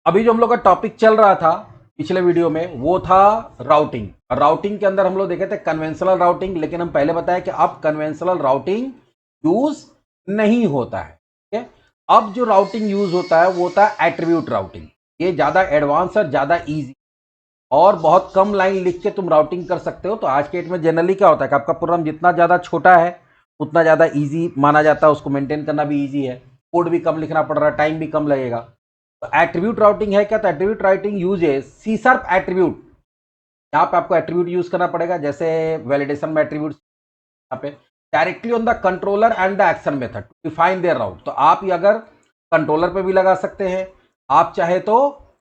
अभी जो हम लोग का टॉपिक चल रहा था पिछले वीडियो में वो था राउटिंग। राउटिंग के अंदर हम लोग देखे थे कन्वेंशनल राउटिंग, लेकिन हम पहले बताया कि अब कन्वेंशनल राउटिंग यूज नहीं होता है। ठीक है, अब जो राउटिंग यूज होता है वो होता है एट्रीब्यूट राउटिंग। ये ज्यादा एडवांस और ज्यादा इजी और बहुत कम लाइन लिख के तुम राउटिंग कर सकते हो। तो आज के डेट में जनरली क्या होता है कि आपका प्रोग्राम जितना ज़्यादा छोटा है उतना ज़्यादा इजी माना जाता है, उसको मेंटेन करना भी इजी है, कोड भी कम लिखना पड़ रहा है, टाइम भी कम लगेगा। तो एट्रीब्यूट राउटिंग है क्या? तो attribute routing uses C sharp attribute. यहाँ पे आपको एट्रीब्यूट यूज करना पड़ेगा, जैसे वैलिडेशन में एट्रीब्यूट यहाँ पे directly on the controller and the action method to define their route. तो आप ये अगर कंट्रोलर पे भी लगा सकते हैं, आप चाहे तो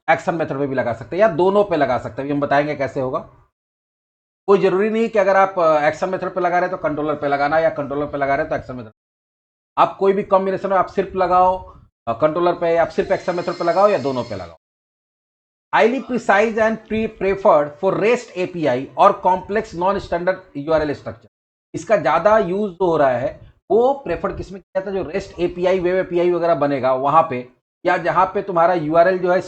एक्शन मेथड पे भी लगा सकते हैं, या दोनों पे लगा सकते हैं। हम बताएंगे कैसे होगा। कोई जरूरी नहीं कि अगर आप एक्शन मेथड पे लगा रहे तो कंट्रोलर पे लगाना, या कंट्रोलर पे लगा रहे तो एक्शन मेथड। आप कोई भी कॉम्बिनेशन में आप सिर्फ लगाओ कंट्रोलर पे, आप सिर्फ एक्शन मेथड पे लगाओ, या दोनों पे लगाओ। Highly precise and preferred for rest API और complex non standard URL structure. इसका ज्यादा यूज जो हो रहा है वो प्रेफर्ड किसमें किया जाता है? जो रेस्ट एपीआई, वेब एपीआई वगैरह बनेगा वहां पे, या जहां पे तुम्हारा यूआरएल जो है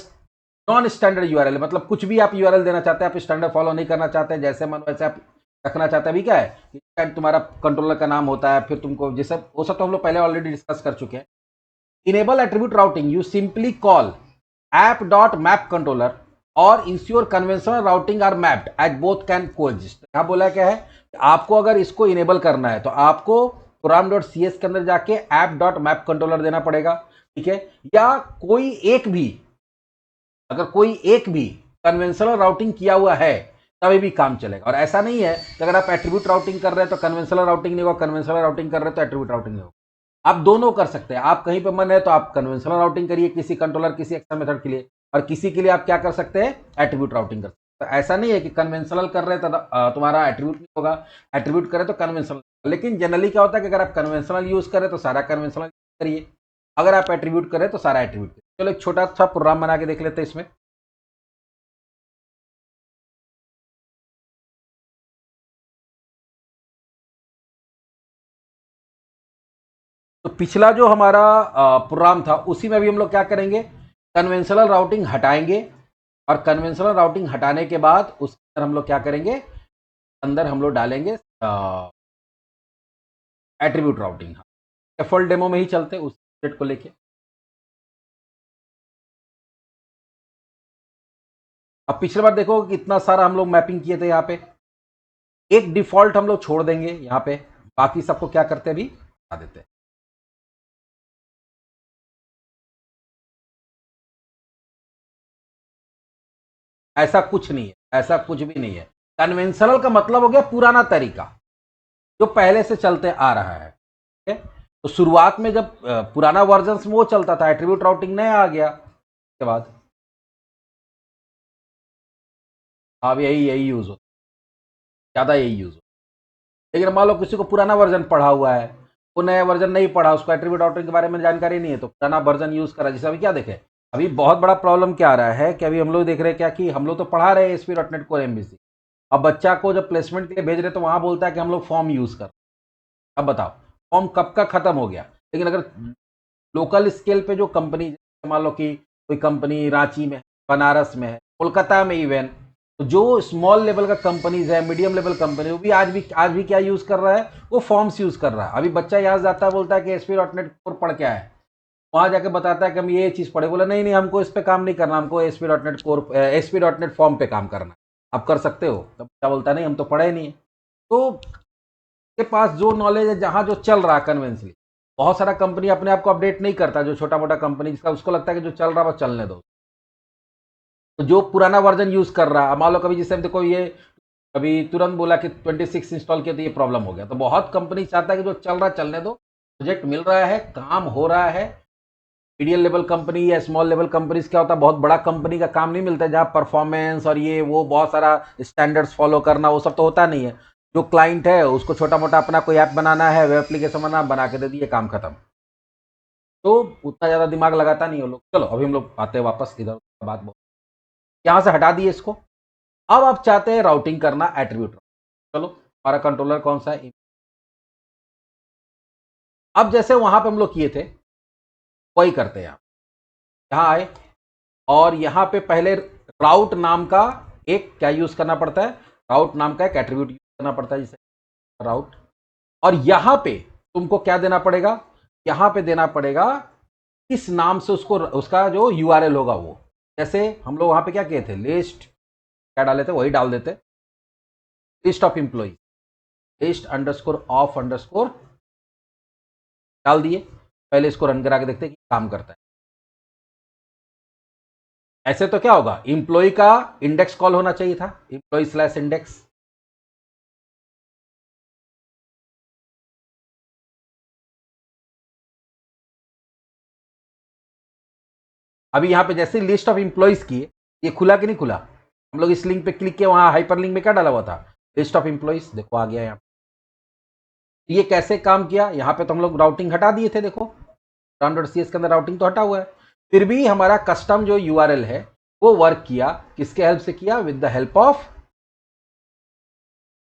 नॉन स्टैंडर्ड यूआरएल, मतलब कुछ भी आप यूआरएल देना चाहते हैं, आप स्टैंडर्ड फॉलो नहीं करना चाहते हैं, जैसे मन वैसे आप रखना चाहते हैं। अभी क्या है कि तुम्हारा कंट्रोलर का नाम होता है, फिर तुमको जैसे वो सब तो हम लोग पहले ऑलरेडी डिस्कस कर चुके हैं। Enable attribute routing, you simply call app dot map controller और ensure conventional routing are mapped as both can coexist। यहां बोला क्या है, आपको अगर इसको इनेबल करना है तो आपको program डॉट सी एस के अंदर जाके app dot map controller देना पड़ेगा। ठीक है, या कोई एक भी, अगर कोई एक भी कन्वेंशनल राउटिंग किया हुआ है तभी भी काम चलेगा। और ऐसा नहीं है कि अगर आप एट्रीब्यूट राउटिंग कर रहे हैं तो कन्वेंशनल राउटिंग नहीं होगा, कन्वेंशनल राउटिंग कर रहे हैं तो एट्रीब्यूट राउटिंग नहीं होगा। आप दोनों कर सकते हैं। आप कहीं पे मन है तो आप कन्वेंशनल राउटिंग करिए किसी कंट्रोलर किसी एक्शन मेथड के लिए, और किसी के लिए आप क्या कर सकते हैं? एट्रीब्यूट राउटिंग कर सकते हैं। तो ऐसा नहीं है कि कन्वेंशनल कर रहे तो तुम्हारा एट्रीब्यूट नहीं होगा, एट्रीब्यूट करे तो कन्वेंशनल। लेकिन जनरली क्या होता है कि अगर आप कन्वेंशनल यूज करें तो सारा कन्वेंशनल करिए, अगर आप एट्रीब्यूट करें तो सारा एट्रीब्यूट करिए। चलो एक छोटा सा प्रोग्राम बना के देख लेते हैं इसमें। तो पिछला जो हमारा प्रोग्राम था उसी में भी हम लोग क्या करेंगे, कन्वेंशनल राउटिंग हटाएंगे, और कन्वेंशनल राउटिंग हटाने के बाद उसके अंदर हम लोग क्या करेंगे, अंदर हम लोग डालेंगे एट्रीब्यूट राउटिंग। डिफॉल्ट डेमो में ही चलते उस सेट को लेके। अब पिछले बार देखो कितना सारा हम लोग मैपिंग किए थे। यहाँ पे एक डिफॉल्ट हम लोग छोड़ देंगे, यहाँ पे बाकी सबको क्या करते हैं, अभी बता देते हैं। ऐसा कुछ नहीं है, ऐसा कुछ भी नहीं है। कन्वेंशनल का मतलब हो गया पुराना तरीका जो पहले से चलते आ रहा है। ठीक है, तो शुरुआत में जब पुराना वर्जन में वो चलता था, एट्रीब्यूट राउटिंग नया आ गया के बाद अब यही यही यूज होता है, ज्यादा यही यूज होता है। लेकिन मान लो किसी को पुराना वर्जन पढ़ा हुआ है, वो नया वर्जन नहीं पढ़ा, उसको एट्रीब्यूट राउटिंग के बारे में जानकारी नहीं है, तो पुराना वर्जन यूज करा। जैसे अभी क्या देखे, अभी बहुत बड़ा प्रॉब्लम क्या आ रहा है कि अभी हम लोग देख रहे हैं क्या कि हम लोग तो पढ़ा रहे हैं SP dot net core MBC. अब बच्चा को जब प्लेसमेंट के लिए भेज रहे तो वहां बोलता है कि हम लोग फॉर्म यूज कर। अब बताओ, फॉर्म कब का खत्म हो गया। लेकिन अगर लोकल स्केल पे जो कंपनी, मान लो कि कोई कंपनी रांची में है, बनारस में है, कोलकाता में इवन, तो जो स्मॉल लेवल का कंपनीज है, मीडियम लेवल कंपनी, वो भी आज भी क्या यूज कर रहा है, वो फॉर्म्स यूज कर रहा है। अभी बच्चा यहाँ जाता है, बोलता है कि एसपी डॉट नेट कोर पढ़ क्या है, वहां जाके बताता है कि हम ये चीज पढ़े। बोला नहीं नहीं, हमको इस पे काम नहीं करना, हमको SP dot net core, SP dot net form पे काम करना। आप कर सकते हो? तब क्या बोलता नहीं, हम तो पढ़े नहीं है। तो के पास जो नॉलेज है, जहां जो चल रहा है कन्वेंसली, बहुत सारा कंपनी अपने आप को अपडेट नहीं करता, जो छोटा मोटा कंपनी जिसका उसको लगता है कि जो चल रहा है बस चलने दो। तो जो पुराना वर्जन यूज कर रहा है, मान लो कभी जिससे देखो ये अभी तुरंत बोला कि 26 इंस्टॉल किया तो ये प्रॉब्लम हो गया, तो बहुत कंपनी चाहता है कि जो चल रहा है चलने दो, प्रोजेक्ट मिल रहा है, काम हो रहा है। मीडियम लेवल कंपनी या स्मॉल लेवल कंपनीज क्या होता है, बहुत बड़ा कंपनी का काम नहीं मिलता है, जहाँ परफॉर्मेंस और ये वो बहुत सारा स्टैंडर्ड्स फॉलो करना वो सब तो होता नहीं है। जो क्लाइंट है उसको छोटा मोटा अपना कोई ऐप बनाना है, वेब एप्लीकेशन बना के दे दिए, काम खत्म। तो उतना ज्यादा दिमाग लगाता नहीं वो लोग। चलो अभी हम लोग आते हैं वापस इधर, बात यहाँ से हटा दिए इसको। अब आप चाहते हैं राउटिंग करना एट्रीब्यूट। चलो हमारा कंट्रोलर कौन सा है, अब जैसे वहां पे हम लोग किए थे वही करते हैं। आप यहाँ आए, और यहां पे पहले राउट नाम का एक क्या यूज करना पड़ता है, राउट नाम का एक एट्रीब्यूट यूज करना पड़ता है, जिसे राउट। और यहां पे तुमको क्या देना पड़ेगा, यहां पे देना पड़ेगा किस नाम से उसको, उसका जो यूआरएल होगा वो, जैसे हम लोग वहां पे क्या किए थे, लिस्ट क्या डाले थे वही डाल देते, list of employ, list underscore of underscore डाल दिए। पहले इसको रन करा के देखते हैं कि काम करता है। ऐसे तो क्या होगा, इंप्लॉय का इंडेक्स कॉल होना चाहिए था, इंप्लॉय स्लैश इंडेक्स। अभी यहां पे जैसे लिस्ट ऑफ इंप्लॉइज की, ये खुला कि नहीं खुला, हम लोग इस लिंक पे क्लिक किया, वहां हाइपर लिंक में क्या डाला हुआ था, लिस्ट ऑफ इंप्लॉइज, देखो आ गया यहाँ। ये कैसे काम किया, यहां पे तो हम लोग राउटिंग हटा दिए थे, देखो .cs के अंदर राउटिंग तो हटा हुआ है, फिर भी हमारा कस्टम जो यूआरएल है वो वर्क किया, किसके हेल्प से किया, with the help of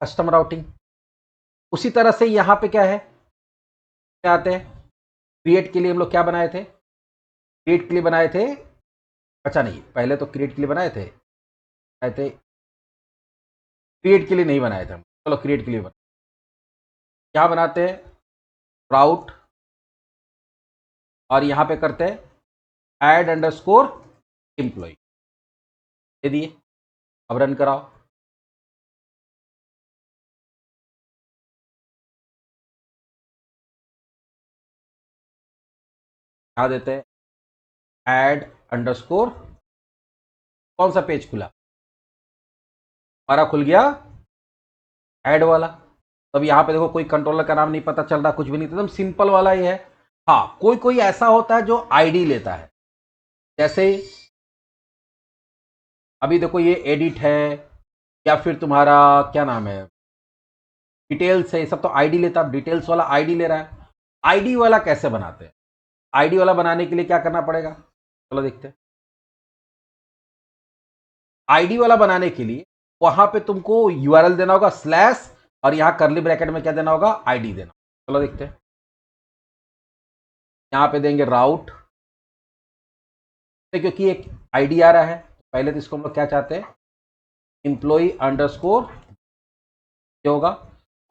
custom routing. उसी तरह से यहां पे क्या है, क्या आते हैं, क्रिएट के लिए हम लोग क्या बनाए थे, क्रिएट के लिए बनाए थे, अच्छा नहीं पहले तो क्रिएट के लिए बनाए थे, क्रिएट के लिए नहीं बनाए थे हम, चलो क्रिएट के लिए बनाए, क्या बनाते हैं, राउट, और यहां पे करते हैं ऐड अंडरस्कोर एम्प्लॉय, दे दिए। अब रन कराओ, यहां देते हैं ऐड अंडरस्कोर, कौन सा पेज खुला, हमारा खुल गया ऐड वाला। तब यहां पे देखो कोई कंट्रोलर का नाम नहीं पता चल रहा, कुछ भी नहीं, एकदम सिंपल वाला ही है। हाँ कोई कोई ऐसा होता है जो आईडी लेता है, जैसे अभी देखो ये एडिट है, या फिर तुम्हारा क्या नाम है, डिटेल्स है, ये सब तो आईडी लेता है, डिटेल्स वाला आईडी ले रहा है। आईडी वाला कैसे बनाते हैं, आईडी वाला बनाने के लिए क्या करना पड़ेगा, चलो देखते हैं। आईडी वाला बनाने के लिए वहां पे तुमको यूआरएल देना होगा स्लैश, और यहां करली ब्रैकेट में क्या देना होगा, आईडी देना। चलो देखते हैं, यहां पे देंगे राउट, क्योंकि एक आईडी आ रहा है, पहले तो इसको हम लोग क्या चाहते हैं, एम्प्लॉय अंडरस्कोर होगा,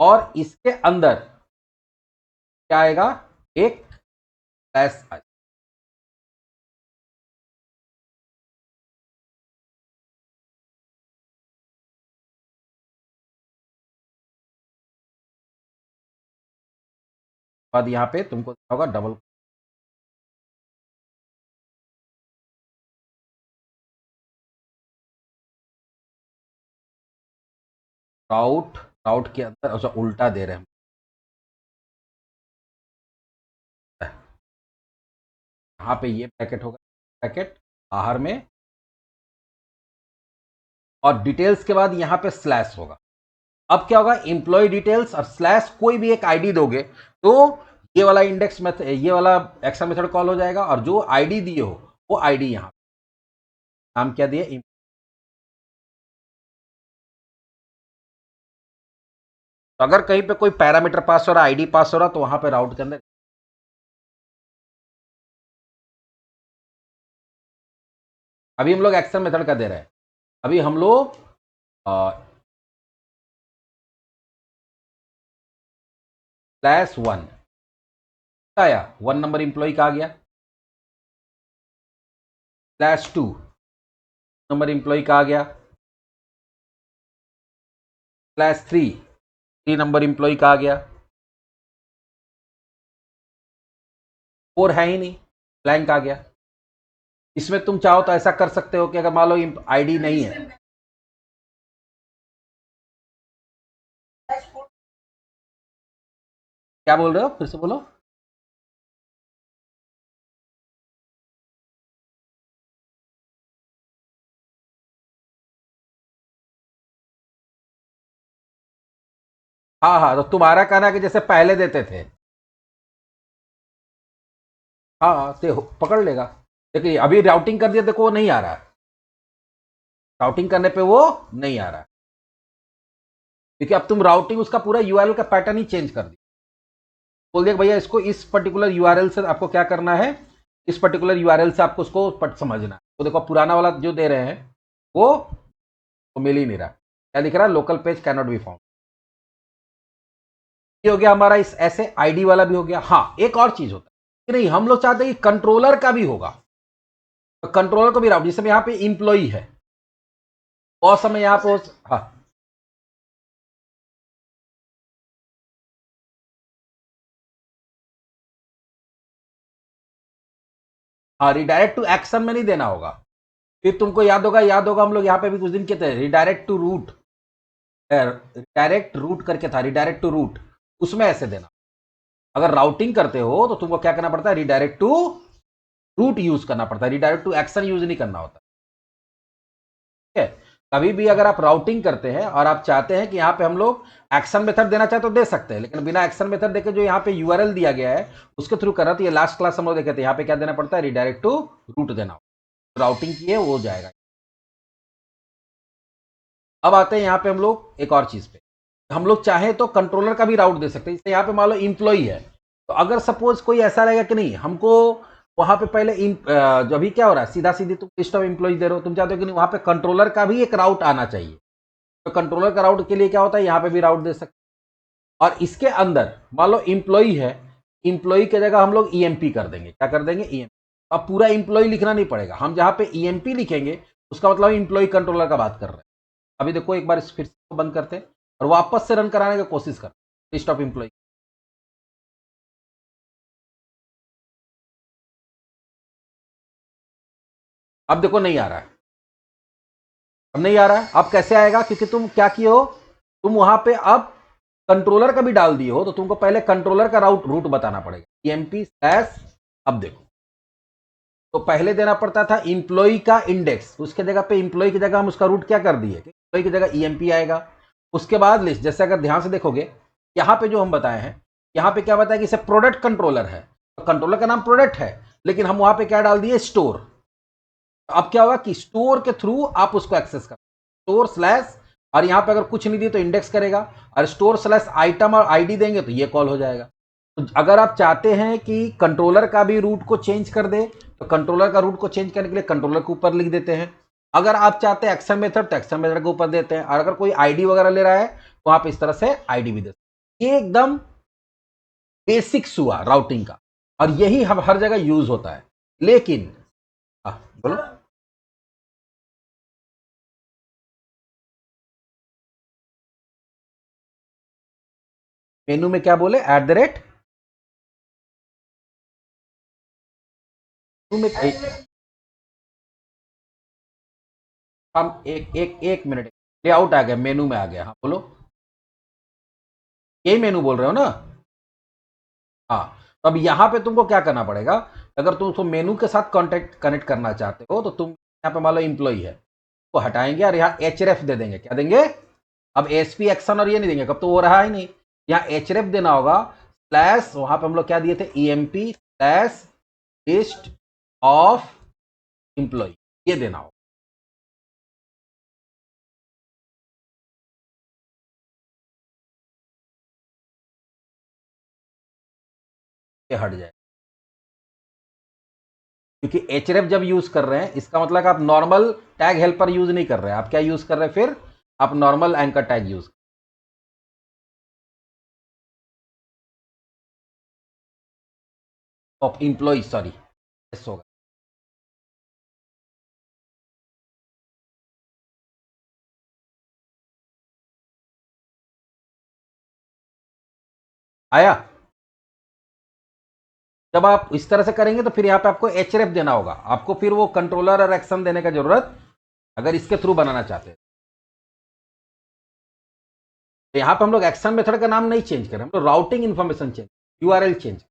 और इसके अंदर क्या आएगा, एक स्लैश आएगा। बाद यहां पे तुमको होगा डबल, राउट, राउट के अंदर अच्छा उल्टा दे रहे हैं, यहां पे ये ब्रैकेट होगा, ब्रैकेट बाहर में, और डिटेल्स के बाद यहां पे स्लैश होगा। अब क्या होगा, एम्प्लॉय डिटेल्स और स्लैश कोई भी एक आईडी दोगे तो ये वाला इंडेक्स मेथड, ये वाला एक्शन मेथड कॉल हो जाएगा, और जो आईडी दिए हो वो आईडी यहां, नाम क्या दिए, तो अगर कहीं पे कोई पैरामीटर पास हो रहा, आईडी पास हो रहा, तो वहां पे राउट के अंदर, अभी हम लोग एक्शन मेथड का दे रहे हैं, अभी हम लोग /1 आया, 1 नंबर इंप्लॉय का आ गया, /2 नंबर इंप्लॉय का आ गया, /3 नंबर इंप्लॉय का आ गया, 4 है ही नहीं, ब्लैंक आ गया। इसमें तुम चाहो तो ऐसा कर सकते हो कि अगर मान लो आईडी नहीं है, क्या बोल रहे हो, फिर से बोलो। हाँ हाँ, तो तुम्हारा कहना है कि जैसे पहले देते थे, हाँ तो पकड़ लेगा। देखिए अभी राउटिंग कर दिया, देखो वो नहीं आ रहा है, राउटिंग करने पे वो नहीं आ रहा है, क्योंकि अब तुम राउटिंग उसका पूरा यूआरएल का पैटर्न ही चेंज कर दिया, बोल दिया भैया इसको इस पर्टिकुलर यूआरएल से आपको क्या करना है, इस पर्टिकुलर यूआरएल से आपको उसको समझना है, तो देखो पुराना वाला जो दे रहे हैं वो तो मिल ही नहीं रहा। क्या दिख रहा है? Local page can not be found. ये हो गया हमारा इस ऐसे आईडी वाला भी हो गया। हाँ, एक और चीज होता है कि नहीं, हम लोग चाहते हैं कि कंट्रोलर का भी होगा, तो कंट्रोलर को भी राउट, जिसमें यहां पे इंप्लॉई है और समय यहां पे हाँ हाँ, रिडायरेक्ट टू एक्शन में नहीं देना होगा। फिर तुमको याद होगा हम लोग यहाँ पे भी कुछ दिन के थे, redirect to route, direct route करके था, रिडायरेक्ट टू रूट, उसमें ऐसे देना। अगर राउटिंग करते हो तो तुमको क्या करना पड़ता है? रिडायरेक्ट टू रूट यूज करना पड़ता है, रिडायरेक्ट टू एक्शन यूज नहीं करना होता। ठीक है, कभी भी अगर आप राउटिंग करते हैं और आप चाहते हैं कि यहाँ पे हम लोग एक्शन मेथड देना चाहे तो दे सकते हैं, लेकिन बिना एक्शन मेथड देके जो यहाँ पे यूआरएल दिया गया है उसके थ्रू करना, तो ये लास्ट क्लास हम लोग देखे थे, यहाँ पे क्या देना पड़ता है? रिडायरेक्ट टू रूट देना, राउटिंग की है वो जाएगा। अब आते हैं यहाँ पे हम लोग एक और चीज पे, हम लोग चाहे तो कंट्रोलर का भी राउट दे सकते हैं। जैसे यहाँ पे मान लो इंप्लॉई है, तो अगर सपोज कोई ऐसा रहेगा कि नहीं हमको वहां पे पहले जो अभी क्या हो रहा है, सीधा सीधी तुम लिस्ट ऑफ इंप्लॉई दे रहे हो, तुम चाहते हो कि नहीं वहां पे कंट्रोलर का भी एक राउट आना चाहिए, तो कंट्रोलर का राउट के लिए क्या होता है? यहाँ पे भी राउट दे सकते हैं। और इसके अंदर मान लो इंप्लॉई है, इंप्लॉई की जगह हम लोग ईएमपी कर देंगे। क्या कर देंगे? ईएमपी। अब पूरा इंप्लॉई लिखना नहीं पड़ेगा, हम जहां पे ईएमपी लिखेंगे उसका मतलब इंप्लॉई कंट्रोलर का बात कर रहे हैं। अभी देखो एक बार इस फिर से बंद करते हैं और वापस से रन कराने की कोशिश करते हैं लिस्ट ऑफ इंप्लॉई। अब देखो नहीं आ रहा है, अब नहीं आ रहा है। अब कैसे आएगा? क्योंकि तुम क्या किए हो, तुम वहां पे अब कंट्रोलर का भी डाल दिए हो, तो तुमको पहले कंट्रोलर का रूट बताना पड़ेगा, ईएमपी स्लैश। अब देखो, तो पहले देना पड़ता था इंप्लॉई का इंडेक्स, उसके जगह पे इंप्लॉई की जगह हम उसका रूट क्या कर दिए, इंप्लॉई की जगह ईएमपी आएगा। उसके बाद लिस्ट, जैसे अगर ध्यान से देखोगे यहाँ पे जो हम बताए हैं, यहाँ पे क्या बताया कि इसे प्रोडक्ट कंट्रोलर है, तो कंट्रोलर का नाम प्रोडक्ट है, लेकिन हम वहां पे क्या डाल दिए? स्टोर। अब क्या होगा कि स्टोर के थ्रू आप उसको एक्सेस कर, स्टोर स्लैश, और यहां पे अगर कुछ नहीं दिए तो इंडेक्स करेगा, और स्टोर स्लैश आइटम और आईडी देंगे तो ये कॉल हो जाएगा। तो अगर आप चाहते हैं कि कंट्रोलर का भी रूट को चेंज कर दे, तो कंट्रोलर का रूट को चेंज करने के लिए कंट्रोलर के ऊपर लिख देते हैं। अगर आप चाहते हैं एक्शन मेथड, तो एक्शन मेथड के ऊपर देते हैं, और अगर कोई आईडी वगैरह ले रहा है तो आप इस तरह से आईडी भी देते हैं। ये एकदम बेसिक्स हुआ राउटिंग का, और यही हम हर जगह यूज होता है। लेकिन बोलो, मेनू में क्या बोले? एट द रेट, में हम एक मिनट, लेआउट आ गया, मेनू में आ गया। हाँ बोलो, यही मेनू बोल रहे हो ना? हाँ, तो अब यहां पे तुमको क्या करना पड़ेगा? अगर तुम उसको मेनू के साथ कॉन्टेक्ट कनेक्ट करना चाहते हो, तो तुम यहाँ पे मान लो इंप्लॉई है, तो हटाएंगे और यहाँ एचरेफ दे देंगे। क्या देंगे? अब एसपी एक्शन और ये नहीं देंगे, कब तो वो रहा ही नहीं, यहाँ एचरेफ देना होगा स्लैश, वहां पे हम लोग क्या दिए थे? EMP slash list of employee, ये देना होगा। ये हट जाए, क्योंकि एचरेफ जब यूज कर रहे हैं इसका मतलब आप नॉर्मल टैग हेल्पर यूज नहीं कर रहे हैं, आप क्या यूज कर रहे हैं? फिर आप normal anchor tag use of employee, sorry, होगा। आया? जब आप इस तरह से करेंगे तो फिर यहाँ पे आपको एचरेफ देना होगा, आपको फिर वो कंट्रोलर और एक्शन देने का जरूरत, अगर इसके थ्रू बनाना चाहते हैं। तो यहाँ पे हम लोग एक्शन मेथड का नाम नहीं चेंज करें, हम लोग routing information change, URL change.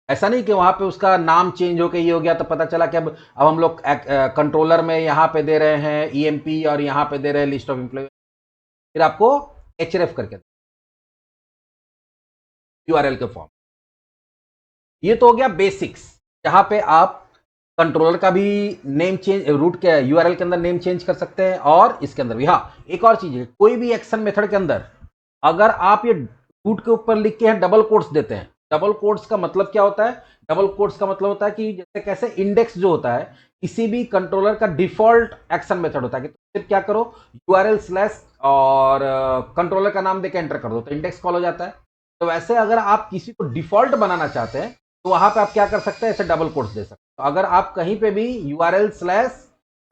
ऐसा नहीं कि वहां पे उसका नाम चेंज होकर ये हो गया तो पता चला कि अब हम लोग कंट्रोलर में यहाँ पे दे रहे हैं ईएमपी और यहाँ पे दे रहे हैं लिस्ट ऑफ इंप्लॉय, फिर आपको एचरेफ करके यूआरएल के फॉर्म। ये तो हो गया बेसिक्स, जहां पे आप कंट्रोलर का भी नेम चेंज, रूट के यूआरएल के अंदर नेम चेंज कर सकते हैं, और इसके अंदर भी। हाँ, एक और चीज है, कोई भी एक्शन मेथड के अंदर अगर आप ये रूट के ऊपर लिख के डबल कोट्स देते हैं, डबल कोट्स का मतलब क्या होता है? डबल कोट्स का मतलब होता है कि जैसे कैसे इंडेक्स जो होता है, किसी भी कंट्रोलर का डिफॉल्ट एक्शन मेथड होता है कि सिर्फ क्या करो, यूआरएल स्लैश और कंट्रोलर का नाम देकर एंटर कर दो तो इंडेक्स कॉल हो जाता है। तो वैसे अगर आप किसी को डिफॉल्ट बनाना चाहते हैं तो वहां पे आप क्या कर सकते हैं, ऐसे डबल कोट्स दे सकते हैं। तो अगर आप कहीं पे भी यूआरएल स्लैश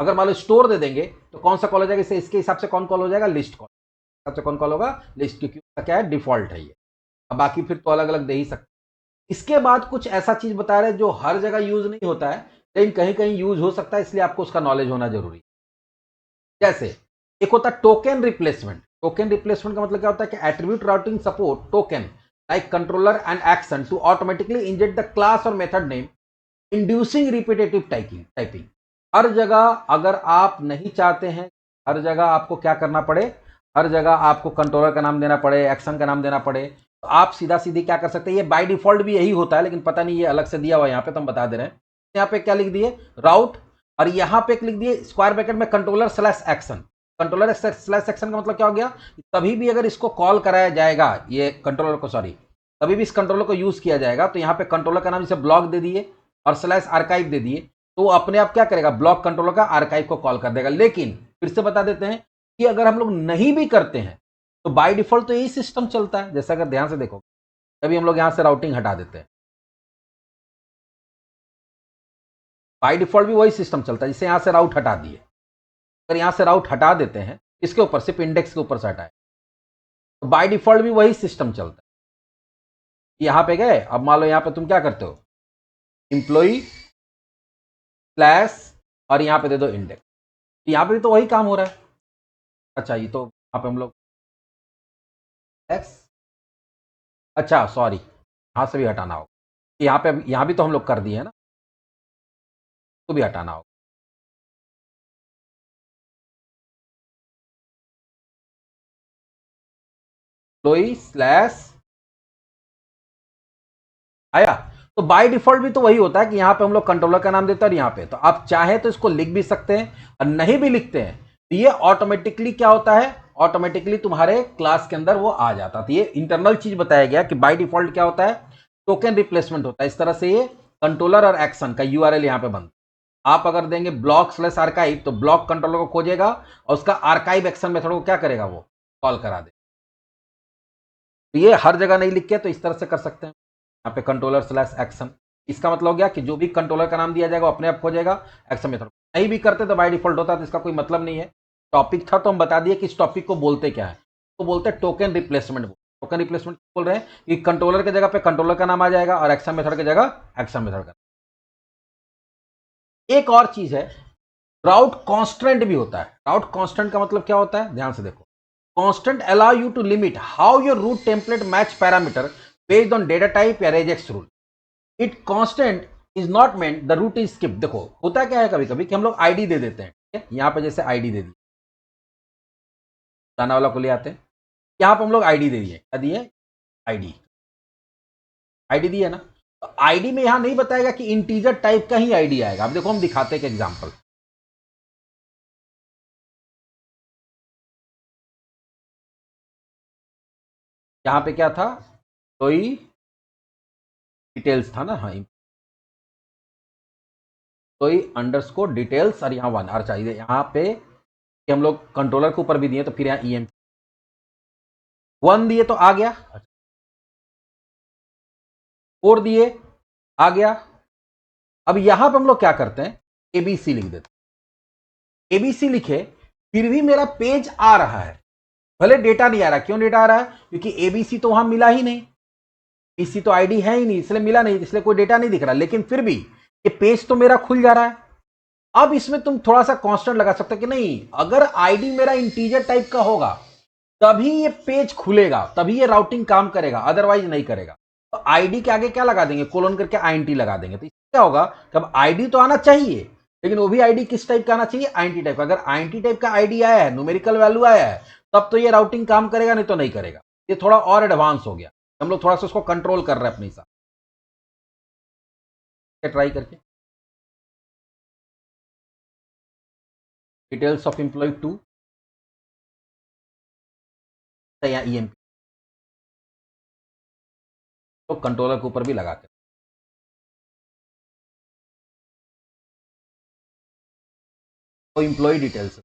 अगर मान लो स्टोर दे देंगे तो कौन सा कॉल हो जाएगा, इसके हिसाब से कौन कॉल हो जाएगा, लिस्ट कॉल हिसाब से कौन कॉल होगा, लिस्ट, क्योंकि क्या है, डिफॉल्ट है ये। अब बाकी फिर तो अलग अलग दे ही सकते। इसके बाद कुछ ऐसा चीज बता रहे हैं जो हर जगह यूज नहीं होता है लेकिन कहीं कहीं यूज हो सकता है, इसलिए आपको उसका नॉलेज होना जरूरी है। जैसे एक होता है टोकन रिप्लेसमेंट। टोकन रिप्लेसमेंट का मतलब क्या होता है कि attribute routing support token like controller and action to automatically inject the class और method name inducing repetitive typing. हर जगह अगर आप नहीं चाहते हैं, हर जगह आपको क्या करना पड़े, हर जगह आपको कंट्रोलर का नाम देना पड़े, एक्शन का नाम देना पड़े, तो आप सीधा सीधी क्या कर सकते हैं, ये बाय डिफॉल्ट भी यही होता है लेकिन पता नहीं ये अलग से दिया हुआ है, यहाँ पे तो हम बता दे रहे हैं। यहाँ पे क्या लिख दिए, राउट, और यहाँ पे लिख दिए स्क्वायर ब्रैकेट में controller slash action. Controller slash action का मतलब क्या हो गया, कभी भी अगर इसको कॉल कराया जाएगा, ये कंट्रोलर को, सॉरी, कभी भी इस कंट्रोलर को यूज किया जाएगा तो यहाँ पे कंट्रोलर का नाम जैसे ब्लॉक दे दिए और स्लैश आर्काइव दे दिए तो वो अपने आप क्या करेगा, ब्लॉक कंट्रोलर का आर्काइव को कॉल कर देगा। लेकिन फिर से बता देते हैं कि अगर हम लोग नहीं भी करते हैं तो बाय डिफॉल्ट तो यही सिस्टम चलता है। जैसे अगर ध्यान से देखो, कभी हम लोग यहां से राउटिंग हटा देते हैं, बाय डिफॉल्ट भी वही सिस्टम चलता है। जैसे यहां से राउट हटा दिए, अगर यहां से राउट हटा देते हैं, इसके ऊपर सिर्फ इंडेक्स के ऊपर से हटाए, तो बाय डिफॉल्ट भी वही सिस्टम चलता है। यहां पे गए, अब मान लो यहां पे तुम क्या करते हो, इंप्लॉई स्लैश और यहां पे दे दो इंडेक्स, यहां पे भी तो वही काम हो रहा है। अच्छा, ये तो यहां पे हम लोग एक्स, अच्छा सॉरी, यहां से भी हटाना होगा, यहाँ पे यहाँ भी तो हम लोग कर दिए है ना, तो भी हटाना होगा। लोई स्लैश आया, तो बाय डिफॉल्ट भी तो वही होता है कि यहाँ पे हम लोग कंट्रोलर का नाम देते हैं और यहाँ पे तो आप चाहे तो इसको लिख भी सकते हैं और नहीं भी लिखते हैं तो ये ऑटोमेटिकली क्या होता है, ऑटोमेटिकली तुम्हारे क्लास के अंदर वो आ जाता है। तो ये इंटरनल चीज बताया गया कि बाय डिफॉल्ट क्या होता है, टोकन रिप्लेसमेंट होता है। इस तरह से ये कंट्रोलर और एक्शन का यूआरएल यहाँ पे बनता है। आप अगर देंगे ब्लॉक स्लैश आर्काइव तो ब्लॉक कंट्रोलर को खोजेगा और उसका आर्काइव एक्शन मेथड को क्या करेगा, वो कॉल करा दे। तो ये हर जगह नहीं लिख के तो इस तरह से कर सकते हैं, यहाँ पे कंट्रोलर स्लैश एक्शन। इसका मतलब हो गया कि जो भी कंट्रोलर का नाम दिया जाएगा अपने आप खोजेगा एक्शन मेथड। नहीं भी करते तो बाय डिफॉल्ट होता है, तो इसका कोई मतलब नहीं है। टॉपिक था तो हम बता दिए कि इस टॉपिक को बोलते क्या है, तो बोलते हैं टोकन रिप्लेसमेंट। टोकन रिप्लेसमेंट बोल रहे हैं कि कंट्रोलर की जगह पे कंट्रोलर का नाम आ जाएगा और एक्शन मेथड की जगह एक्शन मेथड का। एक और चीज है, राउट कांस्टेंट भी होता है। राउट कांस्टेंट का मतलब क्या होता है, ध्यान से देखो, constant allow you to limit how your route template match parameter based on data type या regex rule. It constant is not meant the route is skip. देखो होता क्या है कभी कभी कि हम लोग आईडी दे देते हैं, ठीक है, यहां पे जैसे आईडी दे दी, जाना वाला को ले आते हैं, यहां पे हम लोग आईडी दे दिए, क्या दिए, आईडी, आईडी दी है ना। तो आईडी में यहां नहीं बताएगा कि इंटीजर टाइप का ही आईडी आएगा। अब देखो हम दिखाते हैं एक एग्जांपल। यहां पे क्या था, कोई डिटेल्स था ना, हाँ, कोई अंडरस्कोर डिटेल्स और यहाँ वन और चाहिए यहाँ पे कि हम लोग कंट्रोलर के ऊपर भी दिए तो फिर यहाँ ई एम वन दिए तो आ गया, फोर दिए आ गया। अब यहां पे हम लोग क्या करते हैं, एबीसी लिख देते हैं। एबीसी लिखे फिर भी मेरा पेज आ रहा है, भले डेटा नहीं आ रहा। क्यों डेटा आ रहा है, क्योंकि एबीसी तो वहां मिला ही नहीं, एबीसी तो आईडी है ही नहीं, इसलिए मिला नहीं, इसलिए कोई डेटा नहीं दिख रहा। लेकिन फिर भी ये पेज तो मेरा खुल जा रहा है। अब इसमें तुम थोड़ा सा कांस्टेंट लगा सकते हो कि नहीं, अगर आईडी मेरा इंटीजर टाइप का होगा तभी ये पेज खुलेगा, तभी ये राउटिंग काम करेगा, अदरवाइज नहीं करेगा। तो आईडी के आगे क्या लगा देंगे, कोलोन करके आईएनटी लगा देंगे। तो इससे क्या होगा कि अब आईडी तो आना चाहिए, लेकिन वो भी आईडी किस टाइप का आना चाहिए, आईएनटी टाइप का। अगर आईएनटी टाइप का आईडी आया है, न्यूमेरिकल वैल्यू आया है, तब तो ये राउटिंग काम करेगा, नहीं तो नहीं करेगा। ये थोड़ा और एडवांस हो गया, हम लोग थोड़ा सा उसको कंट्रोल कर रहे हैं अपने हिसाब से। ट्राई करके डिटेल्स ऑफ एम्प्लॉय 2 या ईएमपी तो कंट्रोलर के ऊपर भी लगा के तो एम्प्लॉय डिटेल्स,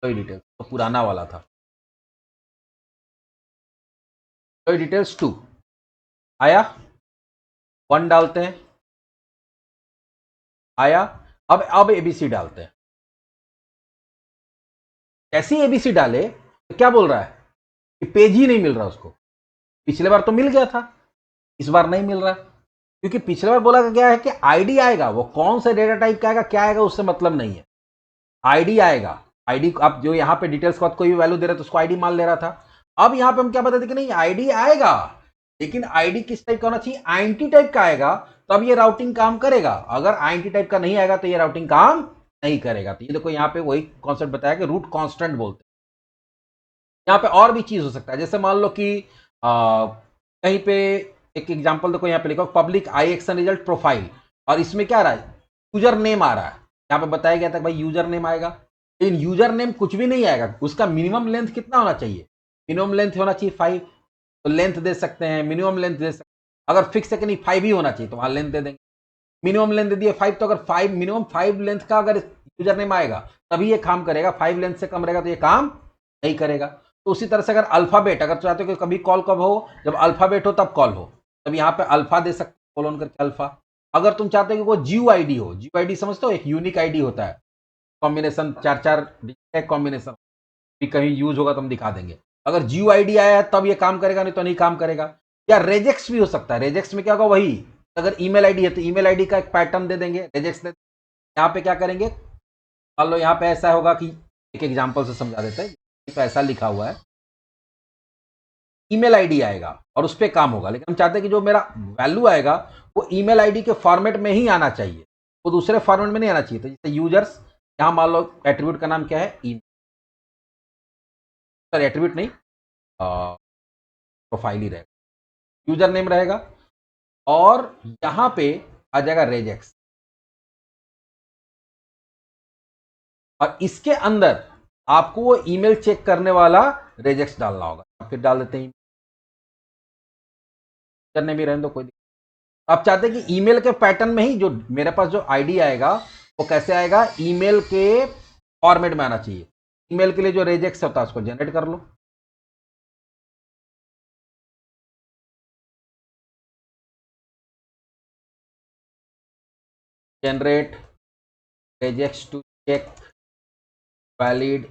तो पुराना वाला था। एम्प्लॉय डिटेल्स 2 आया, 1 डालते हैं, आया। अब एबीसी डालते हैं। कैसी एबीसी डाले तो क्या बोल रहा है कि पेज ही नहीं मिल रहा उसको। पिछले बार तो मिल गया था, इस बार नहीं मिल रहा, क्योंकि पिछले बार बोला गया है कि आईडी आएगा, वो कौन से डेटा टाइप का आएगा क्या आएगा उससे मतलब नहीं है, आईडी आएगा। आईडी आप जो यहाँ पे डिटेल्स के बाद कोई भी वैल्यू दे रहे तो उसको आईडी मान ले रहा था। अब यहाँ पे हम क्या बताते कि नहीं आईडी आएगा, लेकिन आईडी किस टाइप का होना चाहिए, आईएनटी टाइप का आएगा, तब ये राउटिंग काम करेगा। अगर आईएनटी टाइप का नहीं आएगा तो ये राउटिंग काम नहीं करेगा। तो ये देखो यहाँ पे वही कॉन्सेप्ट बताया कि रूट कांस्टेंट बोलते हैं। यहाँ पे और भी चीज हो सकता है, जैसे मान लो कि कहीं पे एक एग्जांपल देखो, यहाँ पे लिखो पब्लिक आई एक्शन रिजल्ट प्रोफाइल, और इसमें क्या आ रहा है, यूजर नेम आ रहा है। यहाँ पे बताया गया था भाई यूजर नेम आएगा, लेकिन यूजर नेम कुछ भी नहीं आएगा। उसका मिनिमम लेंथ कितना होना चाहिए, मिनिमम लेंथ होना चाहिए 5, तो लेंथ दे सकते हैं, मिनिमम लेंथ दे सकते हैं। अगर फिक्स है कि नहीं 5 ही होना चाहिए तो वहां लेंथ दे देंगे। मिनिमम लेंथ दे दिए 5, तो अगर 5 मिनिमम 5 लेंथ का अगर यूजर नेम आएगा तभी ये काम करेगा, 5 लेंथ से कम रहेगा तो ये काम नहीं करेगा। तो उसी तरह से अगर अल्फाबेट, अगर चाहते हो कि कभी कॉल कब हो, जब अल्फाबेट हो तब कॉल हो, तब यहाँ पे अल्फा दे सकते हो, कोलोन करके अल्फा। अगर तुम चाहते हो कि वो जीयू आईडी हो, जीयू आईडी समझते हो, एक यूनिक आईडी होता है, कॉम्बिनेशन 4 कॉम्बिनेशन भी कहीं यूज होगा तो हम दिखा देंगे। अगर जीयू आईडी आया है तब ये काम करेगा, नहीं तो नहीं काम करेगा। या रेजेक्स भी हो सकता है, रेजेक्स में क्या होगा, वही अगर ईमेल आईडी है तो ईमेल आईडी का एक पैटर्न दे देंगे, रेजेक्स दे। यहाँ पे क्या करेंगे, मान लो यहाँ पे ऐसा होगा कि एक एग्जांपल से समझा देते हैं, तो ऐसा लिखा हुआ है ईमेल आईडी आएगा और उस पर काम होगा, लेकिन हम चाहते हैं कि जो मेरा वैल्यू आएगा वो ईमेल आईडी के फॉर्मेट में ही आना चाहिए, वो दूसरे फॉर्मेट में नहीं आना चाहिए। तो जैसे यूजर्स, यहाँ मान लो एट्रीब्यूट का नाम क्या है, ईमेल, सर एट्रीब्यूट नहीं, प्रोफाइल ही रहेगा, यूजर नेम रहेगा, और यहां पे आ जाएगा रेजेक्स, और इसके अंदर आपको वो ईमेल चेक करने वाला रेजेक्स डालना होगा। फिर डाल देते हैं, करने भी रहने दो कोई दिक्कत। आप चाहते हैं कि ईमेल के पैटर्न में ही जो मेरे पास जो आईडी आएगा वो कैसे आएगा, ईमेल के फॉर्मेट में आना चाहिए। ईमेल के लिए जो रेजेक्स होता है उसको जनरेट कर लो, generate regex to check valid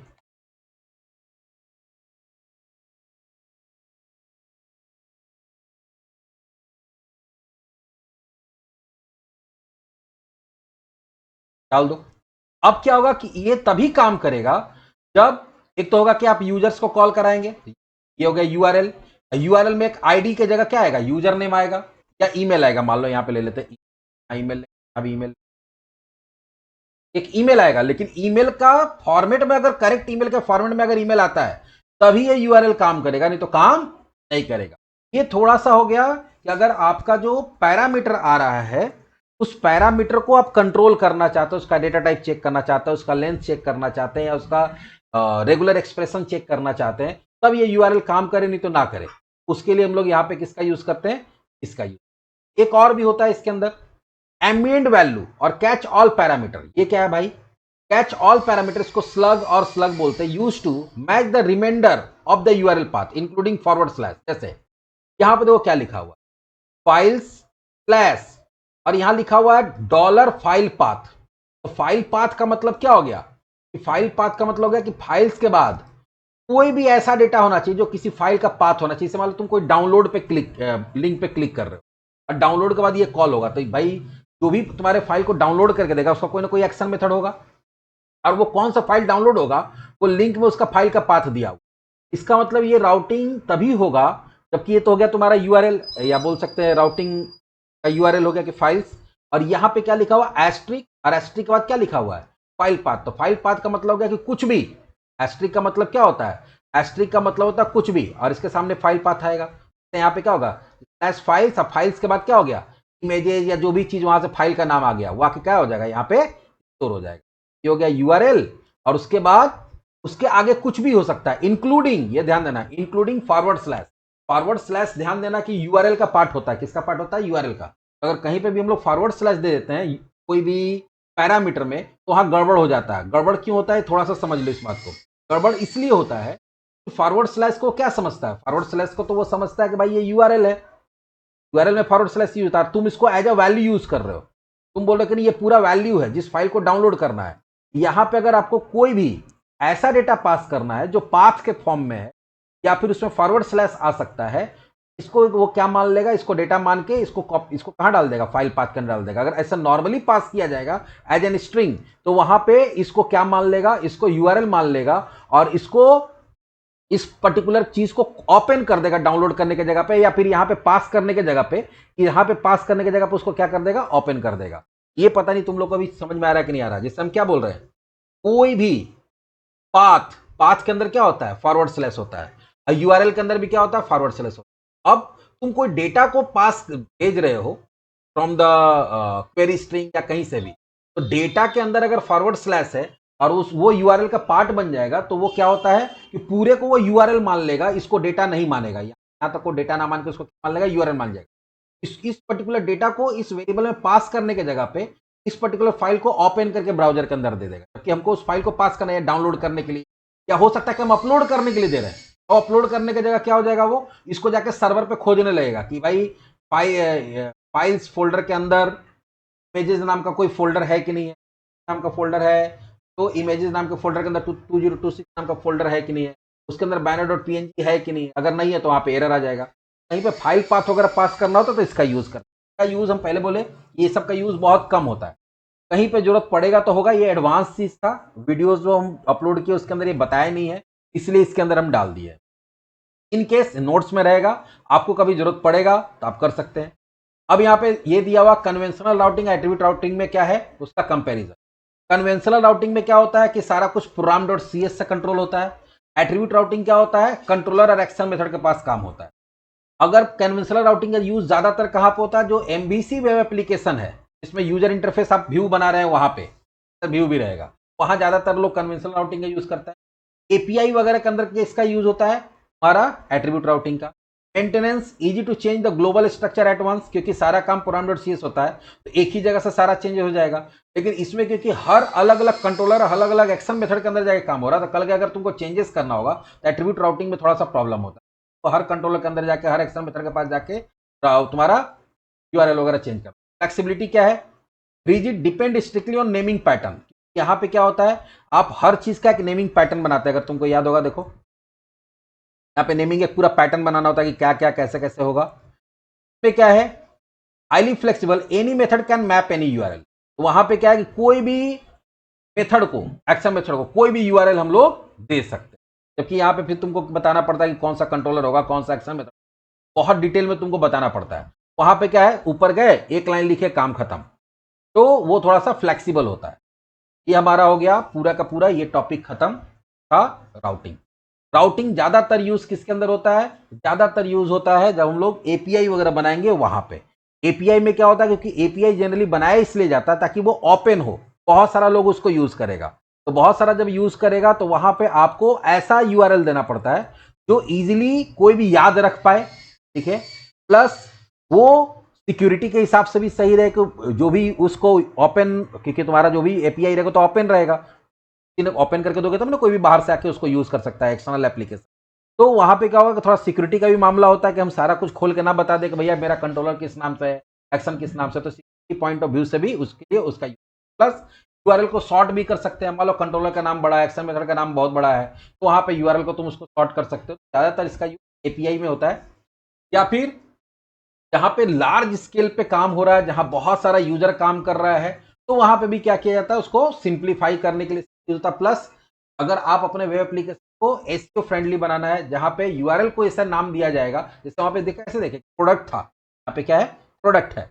डाल दो। अब क्या होगा कि ये तभी काम करेगा जब एक तो होगा कि आप यूजर्स को कॉल कराएंगे, ये हो गया यूआरएल। यूआरएल में एक आईडी की जगह क्या आएगा, यूजर नेम आएगा या ईमेल आएगा। मान लो यहां पे ले लेते हैं ईमेल, अब ईमेल, एक ईमेल आएगा, लेकिन ईमेल का फॉर्मेट में अगर करेक्ट ईमेल के फॉर्मेट में अगर ईमेल आता है तभी ये यूआरएल काम करेगा, नहीं तो काम नहीं करेगा। ये थोड़ा सा हो गया कि अगर आपका जो पैरामीटर आ रहा है उस पैरामीटर को आप कंट्रोल करना चाहते हो, उसका डेटा टाइप चेक करना चाहते हो, उसका लेंथ चेक करना चाहते हैं, या उसका रेगुलर एक्सप्रेशन चेक करना चाहते हैं, तब ये यूआरएल काम करे, नहीं तो ना करे। उसके लिए हम लोग यहाँ पे किसका यूज करते हैं, इसका यूज। एक और भी होता है इसके अंदर, एम्बिएंट वैल्यू और कैच ऑल पैरामीटर। ये क्या है भाई, कैच ऑल पैरामीटर्स को स्लग और स्लग बोलते हैं, use to match the reminder of the URL path including forward slash. जैसे यहां पे देखो क्या लिखा हुआ है, फाइल्स स्लैश, और यहां लिखा हुआ है डॉलर फाइल पाथ। तो फाइल पाथ का मतलब क्या हो गया, कि फाइल पाथ का मतलब हो गया कि फाइल्स के बाद कोई भी ऐसा डेटा होना चाहिए जो किसी फाइल का पाथ होना चाहिए। मान लो तुम कोई डाउनलोड पे क्लिक, लिंक पे क्लिक कर रहे हो और डाउनलोड के बाद ये कॉल होगा, तो भाई जो भी तुम्हारे फाइल को डाउनलोड करके देगा उसका कोई ना कोई एक्शन मेथड होगा, और वो कौन सा फाइल डाउनलोड होगा, वो लिंक में उसका फाइल का पाथ दिया होगा। इसका मतलब ये राउटिंग तभी होगा जबकि ये तो हो गया तुम्हारा यूआरएल, या बोल सकते हैं राउटिंग का यूआरएल हो गया कि फाइल्स, और यहां पे क्या लिखा हुआ एस्ट्रिक, और एस्ट्रिक के बाद क्या लिखा हुआ है, फाइल पाथ। तो फाइल पाथ का मतलब हो गया कि कुछ भी, एस्ट्रिक का मतलब क्या होता है, एस्ट्रिक का मतलब होता है कुछ भी, और इसके सामने फाइल पाथ आएगा। तो यहाँ पे क्या होगा, स्लैश फाइल्स, अब फाइल्स के बाद क्या हो गया, इमेजेस या जो भी चीज वहां से फाइल का नाम आ गया वो आके क्या हो जाएगा, यहाँ पे स्टोर हो जाएगा। ये हो गया यूआरएल, और उसके बाद उसके आगे कुछ भी हो सकता है, इंक्लूडिंग, ये ध्यान देना, including forward slash. Forward slash ध्यान देना कि यूआरएल का पार्ट होता है, किसका पार्ट होता है, यूआरएल का। अगर कहीं पे भी हम लोग फॉरवर्ड स्लैश दे देते हैं कोई भी पैरामीटर में, तो वहां गड़बड़ हो जाता है। गड़बड़ क्यों होता है, थोड़ा सा समझ लो इस बात को। गड़बड़ इसलिए होता है, फॉरवर्ड स्लैश को क्या समझता है, फॉरवर्ड स्लैश को तो वो समझता है कि भाई ये यूआरएल है, यूआरएल में फॉरवर्ड स्लैश यूज होता है, तुम इसको एज अ वैल्यू यूज कर रहे हो, तुम बोल रहे हो कि नहीं ये पूरा वैल्यू है जिस फाइल को डाउनलोड करना है। यहां पे अगर आपको कोई भी ऐसा डेटा पास करना है जो पाथ के फॉर्म में है या फिर उसमें फॉरवर्ड स्लैश आ सकता है, इसको वो क्या मान लेगा, इसको डेटा मान के इसको कहां डाल देगा, फाइल पाथ के अंदर डाल देगा। अगर ऐसा नॉर्मली पास किया जाएगा एज एन स्ट्रिंग, तो वहां पे इसको क्या मान लेगा, इसको यूआरएल मान लेगा और इसको इस पर्टिकुलर चीज को ओपन कर देगा डाउनलोड करने की जगह पे, या फिर यहां पे पास करने की जगह पे, यहां पे पास करने की जगह पे उसको क्या कर देगा, ओपन कर देगा। ये पता नहीं तुम लोग को अभी समझ में आ रहा है कि नहीं आ रहा है। जिससे हम क्या बोल रहे हैं, कोई भी पाथ, पाथ के अंदर क्या होता है, फॉरवर्ड स्लैश होता है, और यूआरएल के अंदर भी क्या होता है, फॉरवर्ड स्लैश होता है। अब तुम कोई डेटा को पास भेज रहे हो फ्रॉम द क्वेरी स्ट्रिंग या कहीं से भी, तो डेटा के अंदर अगर फॉरवर्ड स्लैश है और उस वो यूआरएल का पार्ट बन जाएगा, तो वो क्या होता है कि पूरे को वो यूआरएल मान लेगा, इसको डेटा नहीं मानेगा। यहां तक को डेटा ना मान के उसको मान लेगा, यूआरएल मान जाएगा। इस पर्टिकुलर डेटा को इस वेरिएबल में पास करने की जगह पे इस पर्टिकुलर फाइल को ओपन करके ब्राउजर के अंदर दे देगा, जबकि हमको उस फाइल को पास करना है डाउनलोड करने के लिए, या हो सकता है कि हम अपलोड करने के लिए दे रहे हैं, और अपलोड करने की जगह क्या हो जाएगा, वो इसको जाके सर्वर पे खोजने लगेगा कि भाई फाइल्स फोल्डर के अंदर इमेजेस नाम का कोई फोल्डर है कि नहीं है, नाम का फोल्डर है तो इमेजेस नाम के फोल्डर के अंदर 2026 नाम का फोल्डर है कि नहीं है, उसके अंदर banner.png है कि नहीं है। अगर नहीं है तो वहां पे एरर आ जाएगा। कहीं पे फाइल पाथ वगैरह पास करना होता तो इसका यूज करना, इसका यूज हम पहले बोले ये सब का यूज बहुत कम होता है, कहीं पे जरूरत पड़ेगा तो होगा। ये एडवांस चीज था, वीडियोस जो हम अपलोड किए उसके अंदर ये बताया नहीं है, इसलिए इसके अंदर हम डाल दिए। इन केस नोट्स में रहेगा, आपको कभी जरूरत पड़ेगा तो आप कर सकते हैं। अब यहाँ पे ये दिया हुआ कन्वेंशनल राउटिंग एट्रीब्यूट राउटिंग में क्या है उसका कंपैरिजन। कन्वेंशनल राउटिंग में क्या होता है कि सारा कुछ program.cs से कंट्रोल होता है। एट्रीब्यूट राउटिंग क्या होता है, कंट्रोलर और एक्शन मेथड के पास काम होता है। अगर कन्वेंशनल राउटिंग का यूज ज्यादातर कहां पे होता है, जो एमबीसी वेब एप्लीकेशन है इसमें यूजर इंटरफेस आप व्यू बना रहे हैं, वहां पे व्यू भी रहेगा, वहां ज्यादातर लोग कन्वेंशनल राउटिंग का यूज करता है। एपीआई वगैरह के अंदर इसका यूज होता है हमारा एट्रीब्यूट राउटिंग का। Maintenance, easy to change the global structure at once, क्योंकि सारा काम program.cs होता है तो एक ही जगह से सारा चेंज हो जाएगा। लेकिन इसमें क्योंकि हर अलग अलग कंट्रोलर अलग अलग एक्शन मेथड के अंदर जाके काम हो रहा है, तो कल के अगर तुमको चेंजेस करना होगा तो एट्रीब्यूट राउटिंग में थोड़ा सा प्रॉब्लम होता है, तो हर कंट्रोलर के अंदर जाके हर एक्शन मेथड के पास जाके तुम्हारा यूआरएल वगैरह चेंज करना। फ्लेक्सिबिलिटी क्या है, rigid, depend strictly on naming pattern. यहां पे क्या होता है, आप हर चीज का एक नेमिंग पैटर्न बनाते हैं। अगर तुमको याद होगा, देखो यहाँ पे नेमिंग एक पूरा पैटर्न बनाना होता है कि क्या क्या कैसे कैसे होगा। पे क्या है, highly flexible, any method can map any URL. तो वहां पे क्या है कि कोई भी मेथड को, एक्शन मेथड को कोई भी यूआरएल हम लोग दे सकते हैं, जबकि यहाँ पे फिर तुमको बताना पड़ता है कि कौन सा कंट्रोलर होगा, कौन सा एक्शन मेथड, बहुत डिटेल में तुमको बताना पड़ता है। वहां पे क्या है, ऊपर गए एक लाइन लिखे काम खत्म, तो वो थोड़ा सा फ्लेक्सिबल होता है। ये हमारा हो गया पूरा का पूरा, ये टॉपिक खत्म था राउटिंग। राउटिंग ज्यादातर यूज किसके अंदर होता है, ज्यादातर यूज होता है जब हम लोग एपीआई वगैरह बनाएंगे वहां पे। एपीआई में क्या होता है, क्योंकि एपीआई जनरली बनाया इसलिए जाता है ताकि वो ओपन हो, बहुत सारा लोग उसको यूज करेगा, तो बहुत सारा जब यूज करेगा तो वहां पे आपको ऐसा यूआरएल देना पड़ता है जो इजीली कोई भी याद रख पाए, ठीक है, प्लस वो सिक्योरिटी के हिसाब से भी सही रहे कि जो भी उसको ओपन, क्योंकि तुम्हारा जो भी एपीआई रहेगा तो ओपन रहेगा, ओपन करके दोगे तब ना कोई भी बाहर से आके उसको यूज कर सकता है, एक्सटर्नल एप्लीकेशन। तो वहां पे क्या होगा कि थोड़ा सिक्योरिटी का भी मामला होता है कि हम सारा कुछ खोल के ना बता दें कि भैया मेरा कंट्रोलर किस नाम से है, एक्शन किस नाम से, तो सिक्योरिटी पॉइंट ऑफ व्यू से भी उसके लिए उसका प्लस यूआरएल को शॉर्ट भी कर सकते हैं। मान लो कंट्रोलर का नाम बड़ा है, एक्शन मेथड का नाम बहुत बड़ा है, तो वहां पे यूआरएल को तुम उसको शॉर्ट कर सकते हो। ज्यादातर इसका एपीआई में होता है, या फिर जहां पे लार्ज स्केल पे काम हो रहा है, जहां बहुत सारा यूजर काम कर रहा है, तो वहां पे भी क्या किया जाता है, उसको सिंप्लीफाई करने के लिए होता है। प्लस अगर आप अपने वेब एप्लीकेशन को एसईओ फ्रेंडली बनाना है, जहां पे यूआरएल को ऐसा नाम दिया जाएगा, जैसे वहां पे देखा, ऐसे देखे प्रोडक्ट था, यहाँ पे क्या है, प्रोडक्ट है,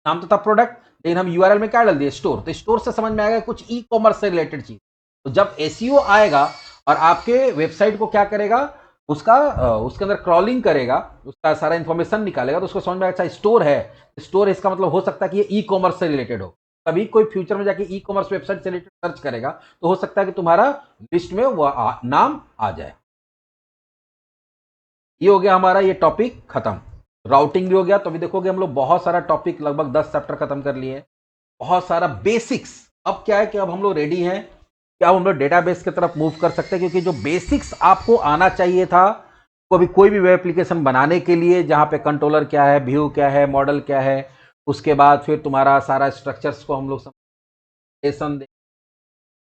नाम तो था प्रोडक्ट, लेकिन हम यूआरएल में क्या डाल दिए, स्टोर। तो स्टोर से समझ में आएगा कुछ ई कॉमर्स से रिलेटेड चीज। तो जब एसईओ आएगा और आपके वेबसाइट को क्या करेगा, उसका उसके अंदर क्रॉलिंग करेगा, उसका सारा इंफॉर्मेशन निकालेगा, तो उसको समझ में आएगा अच्छा स्टोर है, स्टोर है, इसका मतलब हो सकता है कि ये ई कॉमर्स से रिलेटेड हो। कभी कोई फ्यूचर में जाके ई कॉमर्स वेबसाइट से रिलेटेड सर्च करेगा तो हो सकता है कि तुम्हारा लिस्ट में वो नाम आ जाए। ये हो गया हमारा ये टॉपिक खत्म, राउटिंग भी हो गया। तो अभी देखोगे हम लोग बहुत सारा टॉपिक, लगभग 10 चैप्टर खत्म कर लिए। बहुत सारा बेसिक्स। अब क्या है कि अब हम लोग रेडी हैं कि अब हम लोग डेटाबेस की तरफ मूव कर सकते हैं, क्योंकि जो बेसिक्स आपको आना चाहिए था कोई भी वेब एप्लीकेशन बनाने के लिए, जहां पे कंट्रोलर क्या है, व्यू क्या है, मॉडल क्या है, उसके बाद फिर तुम्हारा सारा स्ट्रक्चर्स को हम लोग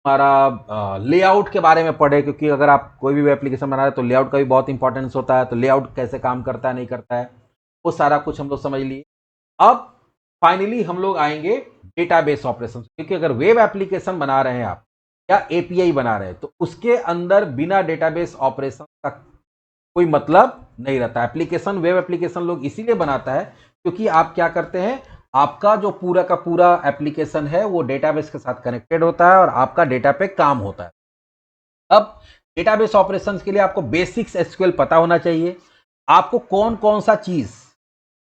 हमारा लेआउट के बारे में पढ़े, क्योंकि अगर आप कोई भी वेब एप्लीकेशन बना रहे हैं तो लेआउट का भी बहुत इंपॉर्टेंस होता है। तो लेआउट कैसे काम करता है, नहीं करता है, वो सारा कुछ हम लोग समझ लिए। अब फाइनली हम लोग आएंगे डेटाबेस ऑपरेशन, क्योंकि अगर वेब एप्लीकेशन बना रहे हैं आप या एपीआई बना रहे हैं तो उसके अंदर बिना डेटाबेस ऑपरेशन का कोई मतलब नहीं रहता। एप्लीकेशन, वेब एप्लीकेशन लोग इसीलिए बनाता है क्योंकि आप क्या करते हैं, आपका जो पूरा का पूरा एप्लीकेशन है वो डेटाबेस के साथ कनेक्टेड होता है और आपका डेटा पे काम होता है। अब डेटाबेस ऑपरेशंस के लिए आपको बेसिक्स एसक्यूएल पता होना चाहिए। आपको कौन कौन सा चीज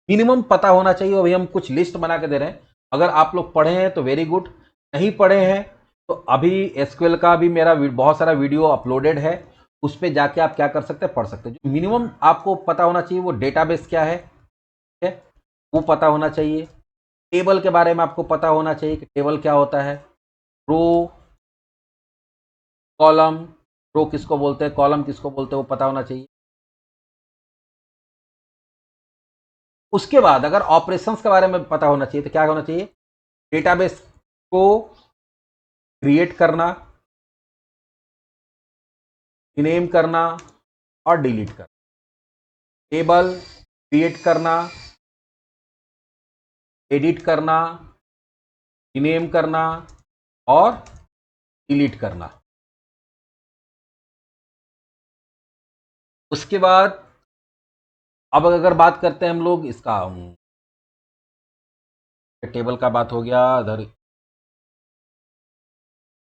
मिनिमम पता होना चाहिए, अभी हम कुछ लिस्ट बना के दे रहे हैं। अगर आप लोग पढ़े हैं तो वेरी गुड, नहीं पढ़े हैं तो अभी एसक्यूएल का भी मेरा बहुत सारा वीडियो अपलोडेड है, उस पर जाके आप क्या कर सकते हैं, पढ़ सकते हैं। जो मिनिमम आपको पता होना चाहिए वो डेटाबेस क्या है, ठीक है, वो पता होना चाहिए। टेबल के बारे में आपको पता होना चाहिए कि टेबल क्या होता है, रो, कॉलम, रो किसको बोलते हैं, कॉलम किसको बोलते हैं, वो पता होना चाहिए। उसके बाद अगर ऑपरेशंस के बारे में पता होना चाहिए तो क्या होना चाहिए, डेटाबेस को क्रिएट करना, रिनेम करना और डिलीट करना। टेबल क्रिएट करना, एडिट करना, रिनेम करना और डिलीट करना। उसके बाद अब अगर बात करते हैं हम लोग इसका, टेबल का बात हो गया इधर।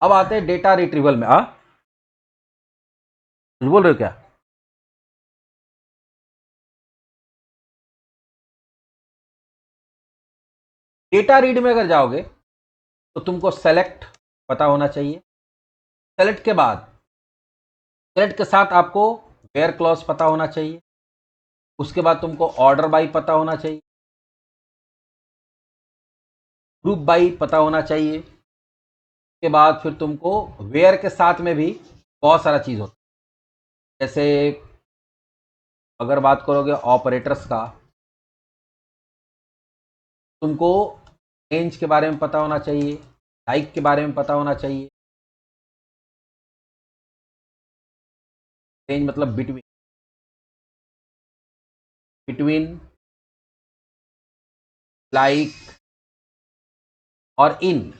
अब आते हैं डेटा रिट्रीवल में। कुछ बोल रहे हो क्या? डेटा रीड में अगर जाओगे तो तुमको सेलेक्ट पता होना चाहिए। सेलेक्ट के बाद, सेलेक्ट के साथ आपको वेयर क्लॉज पता होना चाहिए। उसके बाद तुमको ऑर्डर बाई पता होना चाहिए, ग्रुप बाई पता होना चाहिए। उसके बाद फिर तुमको वेयर के साथ में भी बहुत सारा चीज़ होता है। जैसे अगर बात करोगे ऑपरेटर्स का, तुमको रेंज के बारे में पता होना चाहिए, लाइक के बारे में पता होना चाहिए। रेंज मतलब बिटवीन, बिटवीन, लाइक और इन।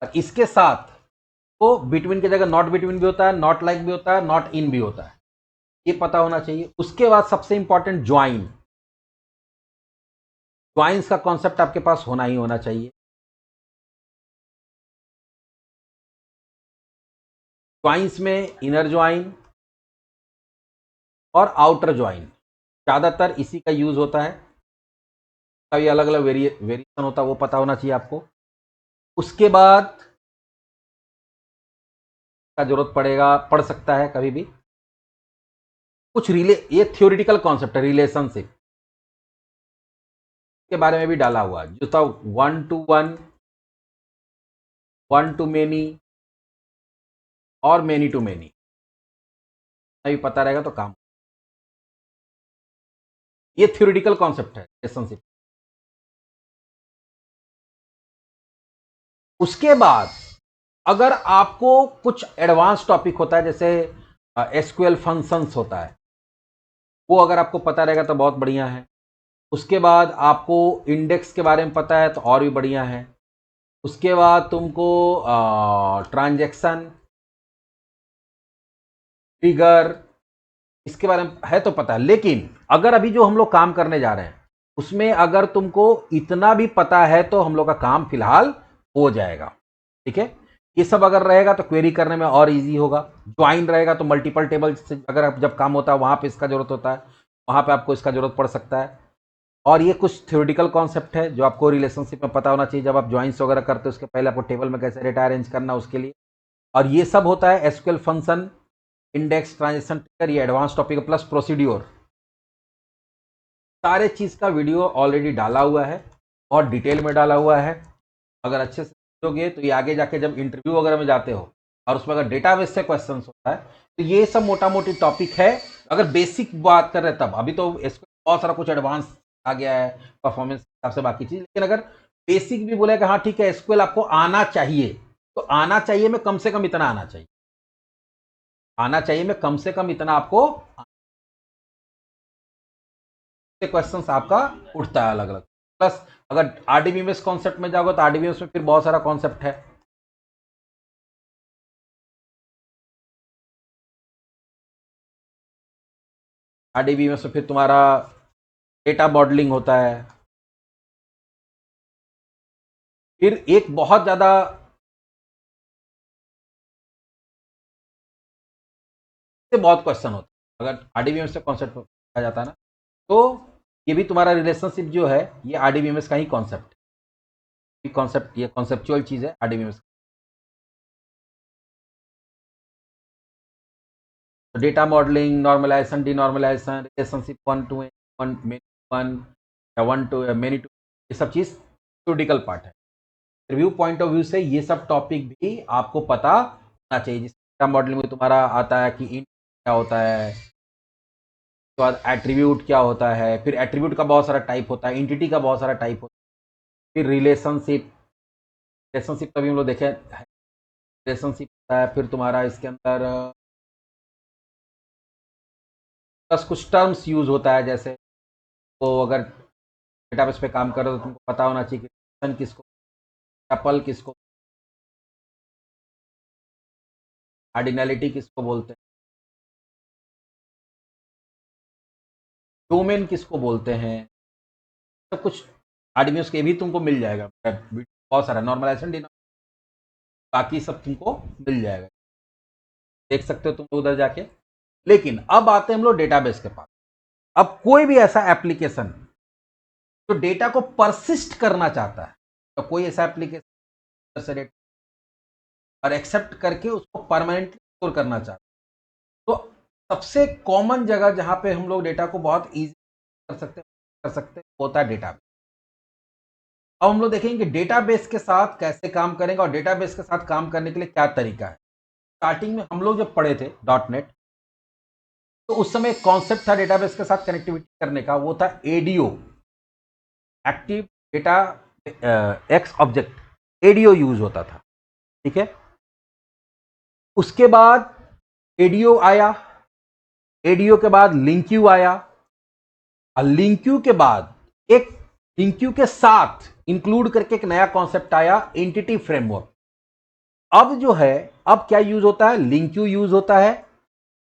और इसके साथ तो बिटवीन की जगह नॉट बिटवीन भी होता है, नॉट लाइक भी होता है, नॉट इन भी होता है, ये पता होना चाहिए। उसके बाद सबसे इंपॉर्टेंट ज्वाइन, ज्वाइंस का कॉन्सेप्ट आपके पास होना ही होना चाहिए। ज्वाइंस में इनर ज्वाइन और आउटर ज्वाइन ज़्यादातर इसी का यूज होता है, कभी अलग अलग वेरिएशन होता है, वो पता होना चाहिए आपको। उसके बाद का जरूरत पड़ेगा, पड़ सकता है कभी भी कुछ ये थियोरिटिकल कॉन्सेप्ट है, रिलेशनशिप के बारे में भी डाला हुआ है, जो था 1 to 1, 1 to many और many to many, अभी पता रहेगा तो काम। ये थियोरिटिकल कॉन्सेप्ट है रिलेशनशिप। उसके बाद अगर आपको कुछ एडवांस टॉपिक होता है, जैसे एसक्यूएल फंक्शंस होता है, वो अगर आपको पता रहेगा तो बहुत बढ़िया है। उसके बाद आपको इंडेक्स के बारे में पता है तो और भी बढ़िया है। उसके बाद तुमको ट्रांजैक्शन, ट्रिगर, इसके बारे में है तो पता है। लेकिन अगर अभी जो हम लोग काम करने जा रहे हैं उसमें अगर तुमको इतना भी पता है तो हम लोग का काम फिलहाल हो जाएगा, ठीक है। ये सब अगर रहेगा तो क्वेरी करने में और इजी होगा। ज्वाइन रहेगा तो मल्टीपल टेबल से अगर जब काम होता है वहां पे इसका जरूरत होता है, वहां पे आपको इसका जरूरत पड़ सकता है। और ये कुछ थ्योरेटिकल कॉन्सेप्ट है जो आपको रिलेशनशिप में पता होना चाहिए। जब आप ज्वाइंस वगैरह करते हो उसके पहले आपको टेबल में कैसे डेटा अरेंज करना उसके लिए। और ये सब होता है SQL function, index, transaction, trigger, ये एडवांस टॉपिक प्लस प्रोसीड्योर, सारे चीज का वीडियो ऑलरेडी डाला हुआ है और डिटेल में डाला हुआ है। अगर अच्छे से समझोगे तो ये आगे जाके जब इंटरव्यू वगैरह में जाते हो और उसमें अगर डेटाबेस से क्वेश्चन होता है तो ये सब मोटा मोटी टॉपिक है। अगर बेसिक बात कर रहे हैं तब, अभी तो इसको बहुत सारा कुछ एडवांस आ गया है परफॉर्मेंस के हिसाब से बाकी चीज, लेकिन अगर बेसिक भी बोले कि हाँ ठीक है एसक्यूएल आपको आना चाहिए, तो आना चाहिए में कम से कम इतना आना चाहिए, आना चाहिए में कम से कम इतना आपको क्वेश्चन आपका उठता है अलग अलग। प्लस अगर आरडीबीएमएस कॉन्सेप्ट में जाओगे तो आरडीबीएमएस में फिर बहुत सारा कॉन्सेप्ट है। आरडीबीएमएस में फिर तुम्हारा डेटा मॉडलिंग होता है, फिर एक बहुत ज्यादा बहुत क्वेश्चन होता है अगर आरडीबीएमएस से कॉन्सेप्ट आ जाता है ना, तो ये भी तुम्हारा रिलेशनशिप जो है ये आरडीबीएमएस का ही कॉन्सेप्ट है, कॉन्सेप्ट ये कॉन्सेप्चुअल चीज है RDBMS. Data modeling, normalization, denormalization, relationship one to one, one या वन टू मेनी टू, ये सब चीज क्रिटिकल पार्ट है। रिव्यू पॉइंट ऑफ व्यू से ये सब टॉपिक भी आपको पता होना चाहिए। जिस डेटा मॉडलिंग में तुम्हारा आता है कि इन क्या होता है, उसके बाद एट्रीब्यूट क्या होता है, फिर एट्रीब्यूट का बहुत सारा टाइप होता है, एंटिटी का बहुत सारा टाइप होता है, फिर रिलेशनशिप, रिलेशनशिप का भी हम लोग देखे, रिलेशनशिप होता है, फिर तुम्हारा इसके अंदर बस कुछ टर्म्स यूज होता है, जैसे तो अगर डेटाबेस पे काम कर रहे हो तो तुमको पता होना चाहिए कि रिलेशन किसको, टपल किसको, ऑर्डिनलिटी किसको बोलते हैं, डोमेन किसको बोलते हैं, सब कुछ आरडीबीएमएस के भी तुमको मिल जाएगा, बहुत सारा नॉर्मलाइजेशन, बाकी सब तुमको मिल जाएगा, देख सकते हो तुम उधर जाके। लेकिन अब आते हैं हम लोग डेटाबेस के पास। अब कोई भी ऐसा एप्लीकेशन जो डेटा को परसिस्ट करना चाहता है, तो कोई ऐसा एप्लीकेशन और एक्सेप्ट करके उसको परमानेंटली स्टोर करना चाहता है, तो सबसे कॉमन जगह जहां पे हम लोग डेटा को बहुत इजी कर सकते होता है डेटाबेस। अब हम लोग देखेंगे कि डेटाबेस के साथ कैसे काम करेंगे और डेटाबेस के साथ काम करने के लिए क्या तरीका है। स्टार्टिंग में हम लोग जब पढ़े थे डॉटनेट, तो उस समय एक कॉन्सेप्ट था डेटाबेस के साथ कनेक्टिविटी करने का, वो था ADO, active data x object, ADO use होता था। ठीक है, उसके बाद एडीओ आया, एडीओ के बाद लिंक्यू आया, और लिंक्यू के बाद एक लिंक्यू के साथ इंक्लूड करके एक नया कॉन्सेप्ट आया, एंटिटी फ्रेमवर्क। अब जो है, अब क्या यूज होता है, लिंक्यू यूज होता है,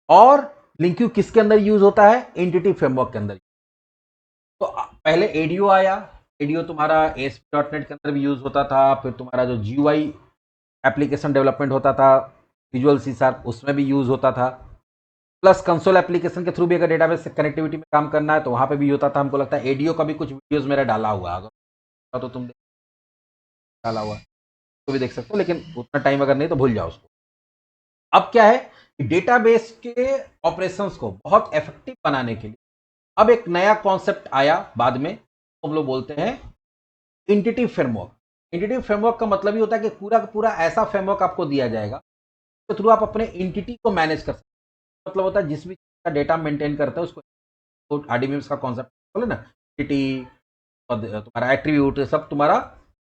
और लिंक्यू किसके अंदर यूज होता है, एंटिटी फ्रेमवर्क के अंदर। तो पहले एडीओ आया, एडीओ तुम्हारा ASP.NET के अंदर भी यूज होता था, फिर तुम्हारा जो GUI एप्लीकेशन डेवलपमेंट होता था विजुअल C#, उसमें भी यूज होता था। प्लस कंसोल एप्लीकेशन के थ्रू भी अगर डेटाबेस से कनेक्टिविटी में काम करना है तो वहां पे भी होता था। हमको लगता है एडीओ का भी कुछ वीडियोस मेरा डाला हुआ, अगर तो तुम डाला हुआ तो भी देख सकते हो, लेकिन उतना टाइम अगर नहीं तो भूल जाओ उसको। अब क्या है, डेटाबेस के ऑपरेशंस को बहुत इफेक्टिव बनाने के लिए अब एक नया कॉन्सेप्ट आया बाद में, तो हम लोग बोलते हैं एंटिटी फ्रेमवर्क। एंटिटी फ्रेमवर्क का मतलब ही होता है कि पूरा का पूरा ऐसा फ्रेमवर्क आपको दिया जाएगा तो थ्रू आप अपने एंटिटी को मैनेज कर सकते हैं। मतलब होता है जिस भी चीज का डेटा मेंटेन करता है उसको, तो आरडीबीएमएस का कॉन्सेप्ट बोले ना, एंटिटी और तुम्हारा एट्रीब्यूट, सब तुम्हारा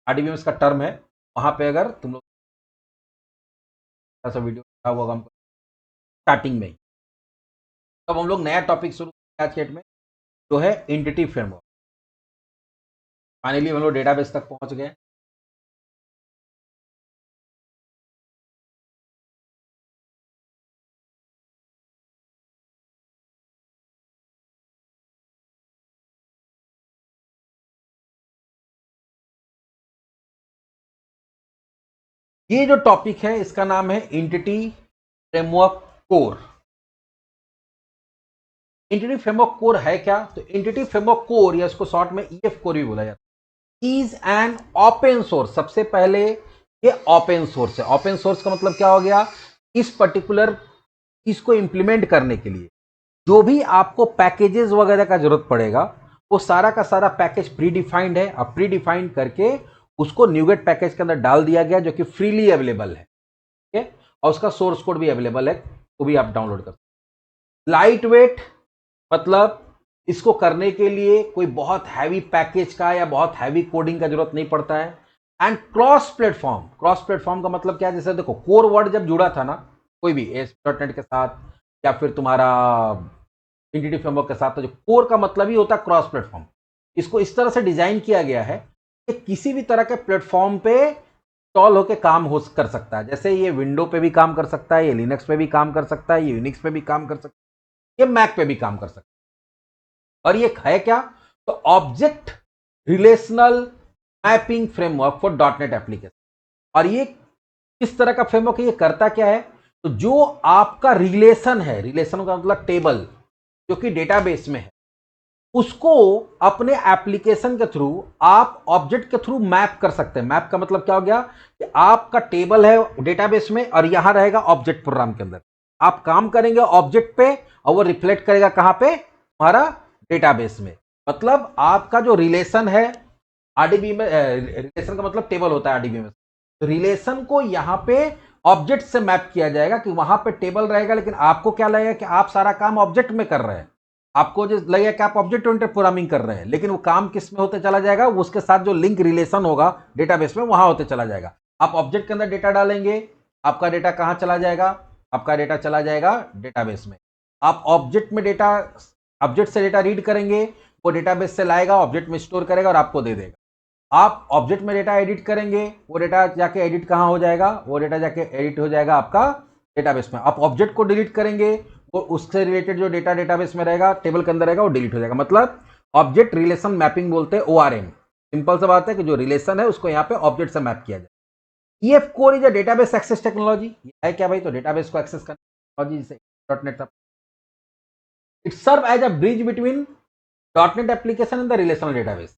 आरडीबीएमएस का टर्म है। वहां पे अगर तुम लोग ऐसा वीडियो देखा होगा हमको स्टार्टिंग में ही, तब हम लोग नया टॉपिक शुरू आज के डेट में जो है एंटिटी फ्रेमवर्क। फाइनली हम लोग डेटाबेस तक पहुंच गए। ये जो टॉपिक है इसका नाम है entity framework core. Entity framework core है क्या, तो एंटिटी फ्रेमवर्क कोर या इसको शॉर्ट में ईएफ कोर भी बोला जाता है, इज एन ओपन सोर्स। सबसे पहले ये ओपन सोर्स है। ओपन सोर्स का मतलब क्या हो गया, इस पर्टिकुलर इसको इंप्लीमेंट करने के लिए जो भी आपको पैकेजेस वगैरह का जरूरत पड़ेगा, वो सारा का सारा पैकेज प्री डिफाइंड है। अब प्री डिफाइंड करके उसको न्यूगेट पैकेज के अंदर डाल दिया गया, जो कि फ्रीली अवेलेबल है, ठीक है, और उसका सोर्स कोड भी अवेलेबल है, वो भी आप डाउनलोड कर सकते हैं। लाइट वेट मतलब इसको करने के लिए कोई बहुत हैवी पैकेज का या बहुत हैवी कोडिंग का जरूरत नहीं पड़ता है। एंड क्रॉस प्लेटफॉर्म का मतलब क्या है, जैसे देखो कोर वर्ड जब जुड़ा था ना कोई भी ASP.NET के साथ या फिर तुम्हारा एंटिटी फ्रेमवर्क के साथ, तो जो कोर का मतलब ही होता है क्रॉस प्लेटफॉर्म। इसको इस तरह से डिजाइन किया गया है कि किसी भी तरह के प्लेटफॉर्म पे इंस्टॉल होकर काम हो कर सकता है। जैसे ये विंडो पे भी काम कर सकता है, ये लिनक्स पे भी काम कर सकता है, ये यूनिक्स पे भी काम कर सकता है, ये मैक पे भी काम कर सकता है। और ये है क्या, तो object relational mapping framework for .NET application. और ये किस तरह का फ्रेमवर्क है, ये करता क्या है, तो जो आपका रिलेशन है, रिलेशन का मतलब टेबल जो कि डेटाबेस में है, उसको अपने एप्लीकेशन के थ्रू आप ऑब्जेक्ट के थ्रू मैप कर सकते हैं। मैप का मतलब क्या हो गया कि आपका टेबल है डेटाबेस में और यहां रहेगा ऑब्जेक्ट प्रोग्राम के अंदर, आप काम करेंगे ऑब्जेक्ट पे और वो रिफ्लेक्ट करेगा कहां पे, हमारा डेटाबेस में। मतलब आपका जो रिलेशन है आरडीबी में, रिलेशन का मतलब टेबल होता है आरडीबी में, तो रिलेशन को यहां पे ऑब्जेक्ट से मैप किया जाएगा कि वहां पे टेबल रहेगा, लेकिन आपको क्या लगेगा कि आप सारा काम ऑब्जेक्ट में कर रहे हैं, आपको जो लगेगा कि आप ऑब्जेक्ट ओरिएंटेड प्रोग्रामिंग कर रहे हैं, लेकिन वो काम किस में होते चला जाएगा, उसके साथ जो लिंक रिलेशन होगा डेटाबेस में वहां होते चला जाएगा। आप ऑब्जेक्ट के अंदर डेटा डालेंगे, आपका डेटा कहां चला जाएगा, आपका डेटा चला जाएगा डेटाबेस में। आप ऑब्जेक्ट में डेटा, ऑब्जेक्ट से डेटा रीड करेंगे, वो डेटाबेस से लाएगा, ऑब्जेक्ट में स्टोर करेगा और आपको दे देगा। आप ऑब्जेक्ट में डेटा एडिट करेंगे, वो डेटा जाके एडिट कहां हो जाएगा, वो डेटा जाके एडिट हो जाएगा आपका डेटाबेस में। आप ऑब्जेक्ट को डिलीट करेंगे, वो उससे रिलेटेड जो डेटा डेटाबेस में रहेगा, टेबल के अंदर रहेगा, वो डिलीट हो जाएगा। मतलब ऑब्जेक्ट रिलेशन मैपिंग बोलते हैं, ORM। सिंपल सा बात है कि जो रिलेशन है उसको यहां पे ऑब्जेक्ट से मैप किया जाए। EF core is a database access technology, है क्या भाई, तो डेटाबेस को एक्सेस करने टेक्नोलॉजी जिसे .NET, it serve as a bridge between .NET application and the relational database,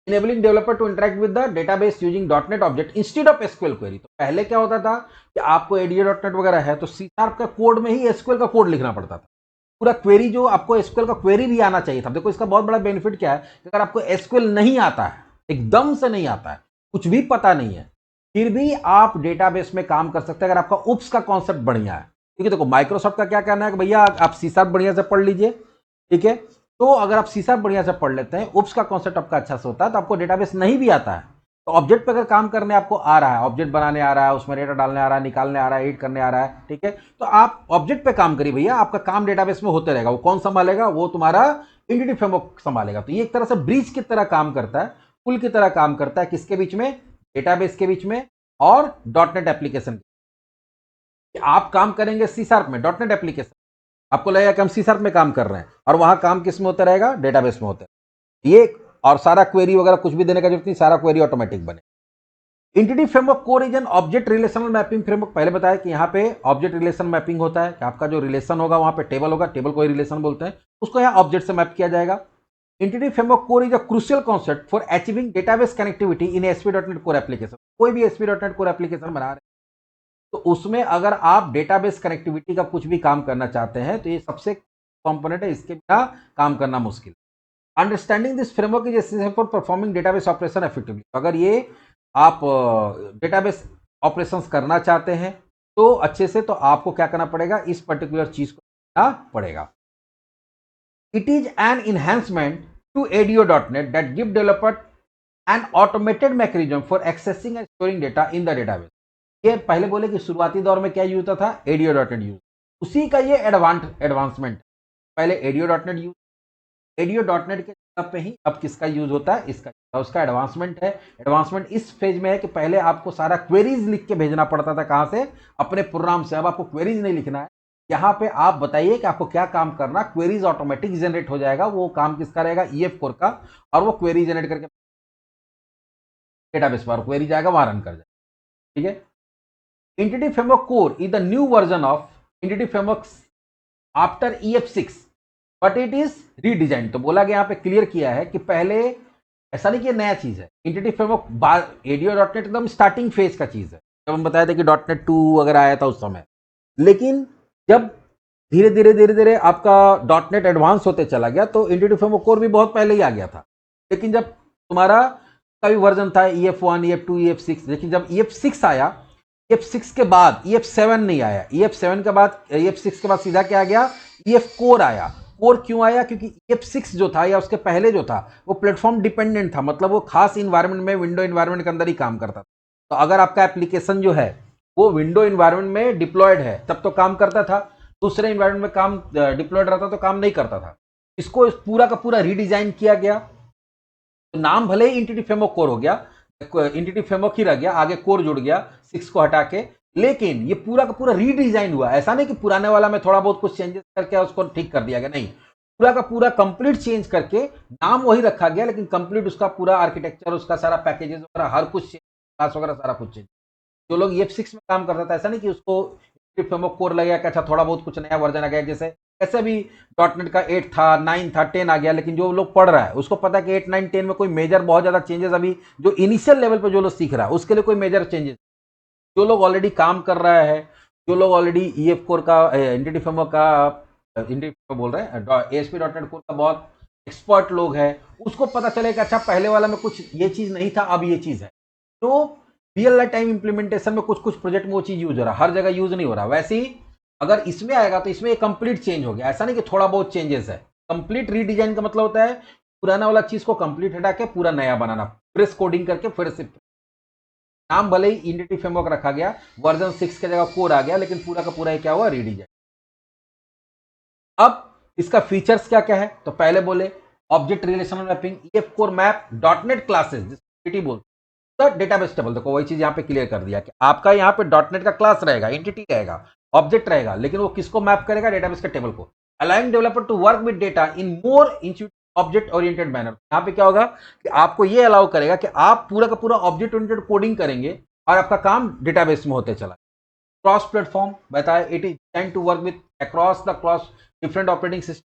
enabling developer to interact with the database using .NET object instead of SQL query। तो पहले क्या होता था कि आपको ADA.NET वगैरह है तो C# का कोड में ही SQL का कोड लिखना पड़ता था। पूरा क्वेरी जो आपको SQL का क्वेरी भी आना चाहिए था। देखो इसका बहुत बड़ा बेनिफिट क्या है कि अगर आपको SQL नहीं आता है, एकदम से नहीं आता है, कुछ भी पता नहीं है, फिर भी आप डेटाबेस में काम कर सकते हैं अगर आपका UPS का कॉन्सेप्ट बढ़िया है। ठीक है, देखो माइक्रोसॉफ्ट का क्या कहना है कि भैया आप C# बढ़िया से पढ़ लीजिए, ठीक है, तो अगर आप C# बढ़िया से पढ़ लेते हैं, UPS का कॉन्सेप्ट आपका अच्छा से होता है, तो आपको डेटाबेस नहीं भी आता है तो ऑब्जेक्ट पे अगर काम करने आपको आ रहा है, ऑब्जेक्ट बनाने आ रहा है, उसमें डेटा डालने आ रहा है, निकालने आ रहा है, एडिट करने आ रहा है, ठीक है, तो आप ऑब्जेक्ट पे काम करिए भैया, आपका काम डेटाबेस में होते रहेगा। वो कौन संभालेगा, वो तुम्हारा एंटिटी फ्रेमवर्क संभालेगा। तो ये एक तरह से ब्रिज की तरह काम करता है, पुल की तरह काम करता है, किसके बीच में, डेटाबेस के बीच में और .NET एप्लीकेशन। आप काम करेंगे C# में .NET एप्लीकेशन, आपको लगेगा कि हम C# में काम कर रहे हैं और वहां काम किस में होता रहेगा, डेटाबेस में होता है ये, और सारा क्वेरी वगैरह कुछ भी देने का जरूरत नहीं, सारा क्वेरी ऑटोमेटिक बने। Entity framework core is an object relational mapping framework. पहले बताया कि यहाँ पे ऑब्जेक्ट रिलेशन मैपिंग होता है कि आपका जो रिलेशन होगा वहां पे टेबल होगा, टेबल को ही रिलेशन बोलते हैं, उसको यहाँ ऑब्जेक्ट से मैप किया जाएगा। Entity framework core is a crucial concept for achieving database connectivity in ASP.NET core application. कोई भी ASP.NET कोर एप्लीकेशन बना रहे हैं तो उसमें अगर आप डेटाबेस कनेक्टिविटी का कुछ भी काम करना चाहते हैं तो ये सबसे कंपोनेंट है, इसके बिना काम करना मुश्किल। Understanding this framework is essential for performing database operation effectively. अगर ये आप डेटाबेस ऑपरेशंस करना चाहते हैं तो अच्छे से, तो आपको क्या करना पड़ेगा, इस पर्टिकुलर चीज को करना पड़ेगा। It is an enhancement to ADO.NET that give developer an automated mechanism for accessing and storing data in the database. ये पहले बोले कि शुरुआती दौर में क्या यूज होता था, ADO.NET यूज, उसी का ये एडवांसमेंट। पहले ADO.NEट यूज, ADO.NET के जगह पे ही अब किसका यूज होता है, इसका, उसका एडवांसमेंट है। एडवांसमेंट इस फेज में है कि पहले आपको सारा क्वेरीज लिख के भेजना पड़ता था, कहां से, अपने प्रोग्राम से। अब आपको क्वेरीज नहीं लिखना है, यहाँ पे आप बताइए कि आपको क्या काम करना, क्वेरीज ऑटोमेटिक जनरेट हो जाएगा। वो काम किसका रहेगा, EF कोर का, और वो क्वेरी जनरेट करके डेटाबेस पर क्वेरी जाएगा, वहां रन कर जाएगा। ठीक है, entity framework core is the new version of entity framework after EF6 but it is redesign. तो बोला गया, यहाँ पे क्लियर किया है कि पहले ऐसा नहीं कि नया चीज है, एंटिटी फ्रेमवर्क ADO.NEट एकदम स्टार्टिंग फेज का चीज है, जब हम बताया था कि .NET 2 अगर आया था उस समय। लेकिन जब धीरे धीरे आपका .NEट एडवांस होते चला गया तो एंटिटी फ्रेमवर्क कोर भी बहुत पहले ही आ गया था। लेकिन जब तुम्हारा का भी वर्जन था EF1, EF2, EF6, लेकिन जब EF6 आया, EF6 के बाद EF7 नहीं आया, EF7 के बाद EF6 के बाद सीधा क्या आ गया, EF4 आया। कोर क्यों आया? क्योंकि EF6 जो था या उसके पहले जो था वो प्लेटफॉर्म डिपेंडेंट था, मतलब वो खास इन्वायरमेंट में, विंडो इन्वायरमेंट के अंदर ही काम करता था। तो अगर आपका एप्लीकेशन जो है वो विंडो इन्वायरमेंट में डिप्लॉयड है तब तो काम करता था, दूसरे इन्वायरमेंट में काम डिप्लॉयड रहता तो काम नहीं करता था। इसको पूरा का पूरा रीडिजाइन किया गया। तो नाम भले ही इंटिटी फ्रेमवर्क कोर हो गया, इंटिटी फ्रेमवर्क ही रह गया, आगे कोर जुड़ गया 6 को हटा के, लेकिन ये पूरा का पूरा रीडिजाइन हुआ। ऐसा नहीं कि पुराने वाला में थोड़ा बहुत कुछ चेंजेस करके उसको ठीक कर दिया गया, नहीं, पूरा का पूरा कंप्लीट चेंज करके नाम वही रखा गया, लेकिन कंप्लीट उसका पूरा आर्किटेक्चर, उसका सारा पैकेजेस वगैरह हर कुछ क्लास वगैरह सारा कुछ चेंज। जो लोग EF6 में काम करता था, ऐसा नहीं कि उसको फ्रेमवर्क कोर लगेगा कि अच्छा थोड़ा बहुत कुछ नया वर्जन आ गया, जैसे ऐसे भी डॉटनेट का 8 था, 9 था, 10 आ गया, लेकिन जो लोग पढ़ रहा है उसको पता है कि 8, 9, 10 में कोई मेजर बहुत ज्यादा चेंजेस, अभी जो इनिशियल लेवल पे जो लोग सीख रहा है उसके लिए कोई मेजर चेंजेस। जो लोग ऑलरेडी काम कर रहा है, जो लोग ऑलरेडी EF कोर का, एंटिटी फ्रेमवर्क का, एंटिटी बोल रहे हैं, ASP.NET कोर का बहुत एक्सपर्ट लोग है, उसको पता चले कि अच्छा पहले वाला में कुछ ये चीज नहीं था, अब ये चीज है। तो रियल टाइम इंप्लीमेंटेशन में कुछ कुछ प्रोजेक्ट में वो चीज यूज हो रहा है, हर जगह यूज नहीं हो रहा। वैसे ही अगर इसमें आएगा तो इसमें कंप्लीट चेंज हो गया, ऐसा नहीं कि थोड़ा बहुत चेंजेस है। कंप्लीट रीडिजाइन का मतलब होता है पुराना वाला चीज को कंप्लीट हटा के पूरा नया बनाना, फ्रेश कोडिंग करके फिर से। नाम भले ही इंटिटी फ्रेमवर्क रखा गया, वर्जन 6 की जगह कोर आ गया, लेकिन पूरा का पूरा क्या हुआ, रीडिजाइन। अब इसका फीचर्स क्या क्या है, तो पहले बोले object relational mapping, EF core map dot net classes, जिसको बोलते डेटाबेस टेबल। देखो वही चीज यहां पे क्लियर कर दिया कि आपका यहां पे डॉटनेट का क्लास रहेगा, एंटिटी रहेगा, ऑब्जेक्ट रहेगा, लेकिन वो किसको मैप करेगा, डेटाबेस के टेबल को। Allowing developer to work with data in more object oriented manner. यहां पे क्या होगा कि आपको ये अलाउ करेगा कि आप पूरा का पूरा ऑब्जेक्ट ओरिएंटेड कोडिंग करेंगे और आपका काम डेटाबेस में होते चला। क्रॉस प्लेटफॉर्म बताया, it is designed to work with across the cross different operating system,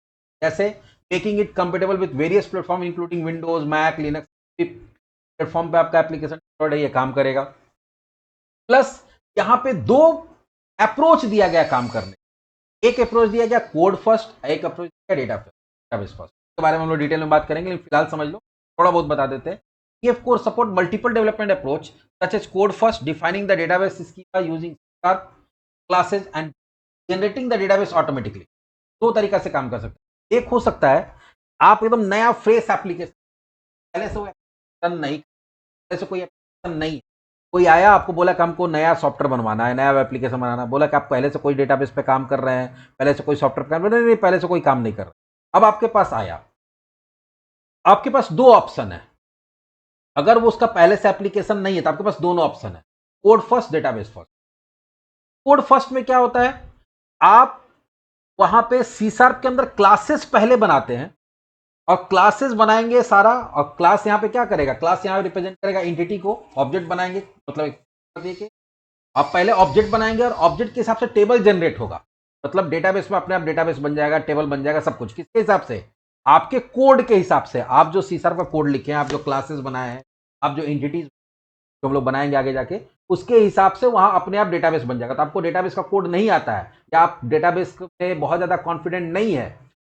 जैसे making it compatible with various platform including Windows, Mac, Linux. Platform पे आपका एप्लीकेशन है, ये काम करेगा। प्लस यहां पे दो अप्रोच दिया गया काम करने, एक अप्रोच दिया गया कोड फर्स्ट, एक अप्रोच दिया गया डेटाबेस फर्स्ट। इसके बारे में हम लोग डिटेल में बात करेंगे, लेकिन फिलहाल समझ लो, थोड़ा बहुत बता देते हैं। EF core support multiple development approach such as code first, defining the database schema using classes and generating the database automatically। दो तरीका से काम कर सकते हैं। एक हो सकता है आप एकदम नया फ्रेश एप्लीकेशन, पहले से वो एप्लीकेशन नहीं, पहले से कोई एप्लीकेशन नहीं, कोई आया आपको बोला कि हमको नया सॉफ्टवेयर बनवाना है, नया एप्लीकेशन बनाना, बोला कि आप पहले से कोई डेटाबेस पे काम कर रहे हैं, पहले से कोई सॉफ्टवेयर काम, नहीं, पहले से कोई काम नहीं कर रहा। अब आपके पास आया, आपके पास दो ऑप्शन है। अगर वो उसका पहले से एप्लीकेशन नहीं है तो आपके पास दोनों ऑप्शन है, code first, database first. Code first में क्या होता है, आप वहां पे C# के अंदर क्लासेस पहले बनाते हैं, और क्लासेस बनाएंगे सारा, और क्लास यहां पे क्या करेगा, क्लास यहां रिप्रेजेंट करेगा एंटिटी को, ऑब्जेक्ट बनाएंगे, मतलब आप पहले ऑब्जेक्ट बनाएंगे और ऑब्जेक्ट के हिसाब से टेबल जनरेट होगा, मतलब डेटाबेस में अपने आप डेटाबेस बन जाएगा, टेबल बन जाएगा, सब कुछ किसके हिसाब से, आपके कोड के हिसाब से। आप जो C# का कोड लिखे हैं, आप जो क्लासेस बनाए हैं, आप जो एंटिटीज जो हम लोग बनाएंगे आगे जाके, उसके हिसाब से वहां अपने आप डेटाबेस बन जाएगा। तो आपको डेटाबेस का कोड नहीं आता है, या आप डेटाबेस में बहुत ज्यादा कॉन्फिडेंट नहीं है,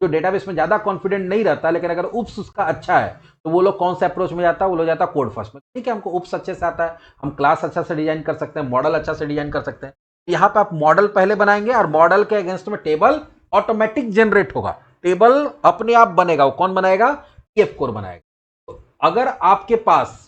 जो डेटाबेस में ज्यादा कॉन्फिडेंट नहीं रहता, लेकिन अगर उप्स उसका अच्छा है, तो वो लोग कौन सा अप्रोच में जाता है, वो लोग जाता है कोड फर्स्ट में। ठीक है, हमको उप्स अच्छे से आता है, हम क्लास अच्छा से डिजाइन कर सकते हैं, मॉडल अच्छा से डिजाइन कर सकते हैं। यहाँ पे आप मॉडल पहले बनाएंगे, और मॉडल के अगेंस्ट में टेबल ऑटोमेटिक जनरेट होगा, टेबल अपने आप बनेगा। वो कौन बनाएगा, EF कोर बनाएगा। तो अगर आपके पास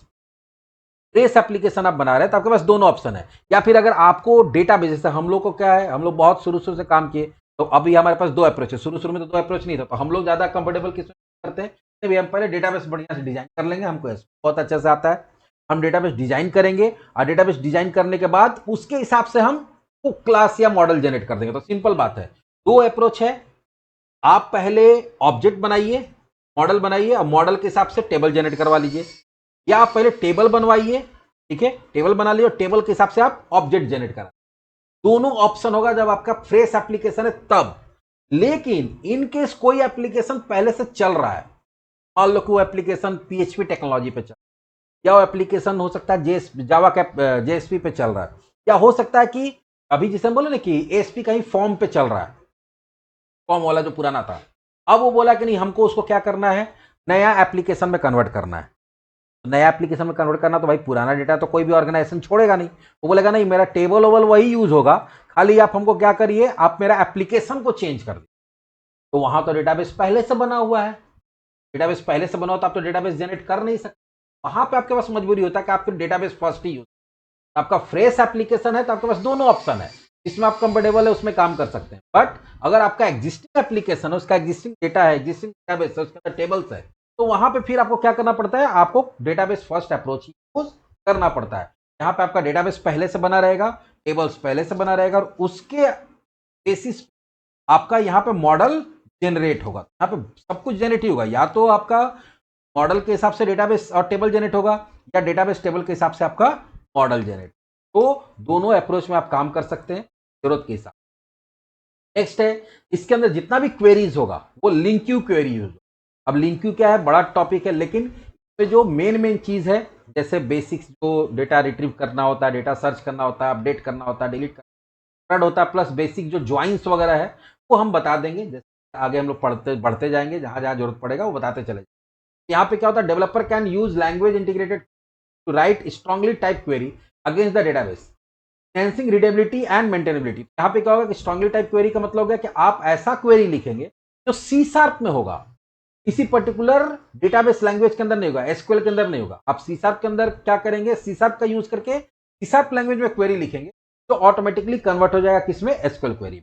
रेस एप्लीकेशन आप बना रहे हैं तो आपके पास दोनों ऑप्शन है, या फिर अगर आपको डेटाबेस, जैसे हम लोग को क्या है, हम लोग बहुत शुरू से काम किए, तो अभी हमारे पास दो अप्रोच है। शुरू में तो दो अप्रोच नहीं था, तो हम लोग ज्यादा कंफर्टेबल किस करते हैं, नहीं हम पहले डेटाबेस बढ़िया से डिजाइन कर लेंगे, हमको बहुत अच्छे से आता है, हम डेटाबेस डिजाइन करेंगे, और डेटाबेस डिजाइन करने के बाद उसके हिसाब से हम क्लास या मॉडल जनरेट कर देंगे। तो सिंपल बात है, दो अप्रोच है, आप पहले ऑब्जेक्ट बनाइए, मॉडल बनाइए, और मॉडल के हिसाब से टेबल जनरेट करवा लीजिए, या आप पहले टेबल बनवाइए, ठीक है, टेबल बना लिया और टेबल के हिसाब से आप ऑब्जेक्ट जनरेट करा। दोनों ऑप्शन होगा जब आपका फ्रेश एप्लीकेशन है तब। लेकिन इन केस कोई एप्लीकेशन पहले से चल रहा है, मान लो कि वो एप्लीकेशन PHP टेक्नोलॉजी पे चल, या वो एप्लीकेशन हो सकता है जावा JSP पे चल रहा है, या हो सकता है कि अभी जिसे हम बोले ना कि ASP कहीं फॉर्म पे चल रहा है, फॉर्म वाला जो पुराना था, अब वो बोला कि नहीं, हमको उसको क्या करना है, नया एप्लीकेशन में कन्वर्ट करना है। नया एप्लीकेशन में कन्वर्ट करना तो भाई पुराना डेटा तो कोई भी ऑर्गेनाइजेशन छोड़ेगा नहीं, वो बोलेगा नहीं मेरा टेबल ओबल वही यूज होगा, खाली आप हमको क्या करिए, आप मेरा एप्लीकेशन को चेंज कर दीजिए। तो वहां तो डेटाबेस पहले से बना हुआ है, डेटाबेस पहले से बना होता आप तो डेटाबेस जनरेट कर नहीं सकते। वहां पे आपके पास मजबूरी होता है कि आप फिर डेटाबेस फर्स्ट ही यूज, आपका फ्रेश एप्लीकेशन है तो आपके पास दोनों ऑप्शन है, जिसमें आप कंफर्टेबल है उसमें काम कर सकते हैं। बट अगर आपका एग्जिस्टिंग एप्लीकेशन है, उसका एग्जिस्टिंग डेटा है, एग्जिस्टिंग डेटाबेस है, उसके अंदर टेबल्स है, तो वहां पे फिर आपको क्या करना पड़ता है, आपको डेटाबेस फर्स्ट अप्रोच यूज करना पड़ता है। यहाँ पे आपका डेटाबेस पहले से बना रहेगा, टेबल्स पहले से बना रहेगा, और उसके बेसिस आपका यहाँ पे मॉडल जनरेट होगा। यहाँ पे सब कुछ जनरेट ही होगा, या तो आपका मॉडल के हिसाब से डेटाबेस और टेबल जनरेट होगा, या डेटाबेस टेबल के हिसाब से आपका मॉडल जनरेट। तो दोनों अप्रोच में आप काम कर सकते हैं जरूरत के हिसाब। नेक्स्ट है, इसके अंदर जितना भी क्वेरीज होगा वो लिंक क्यू क्वेरी यूज। अब लिंक क्यू क्या है, बड़ा टॉपिक है, लेकिन इसमें जो मेन चीज है, जैसे बेसिक्स जो डेटा रिट्रीव करना होता है, डेटा सर्च करना होता है, अपडेट करना होता है, डिलीट करना होता है, प्लस बेसिक जो ज्वाइंस वगैरह है वो हम बता देंगे, जैसे आगे हम लोग पढ़ते बढ़ते जाएंगे, जहां जहां जरूरत पड़ेगा वो बताते चले। यहाँ पे क्या होता है, developer can use language integrated to write strongly type query against the database, enhancing readability and maintainability. यहाँ पे क्या होगा कि स्ट्रांगली टाइप क्वेरी का मतलब हो गया कि आप ऐसा क्वेरी लिखेंगे जो सी शार्प में होगा, किसी पर्टिकुलर डेटाबेस लैंग्वेज के अंदर नहीं होगा, एसक्यूएल के अंदर नहीं होगा। आप सी शार्प के अंदर क्या करेंगे, सी शार्प का यूज करके सी शार्प लैंग्वेज में क्वेरी लिखेंगे, तो ऑटोमेटिकली कन्वर्ट हो जाएगा किसमें, SQL query.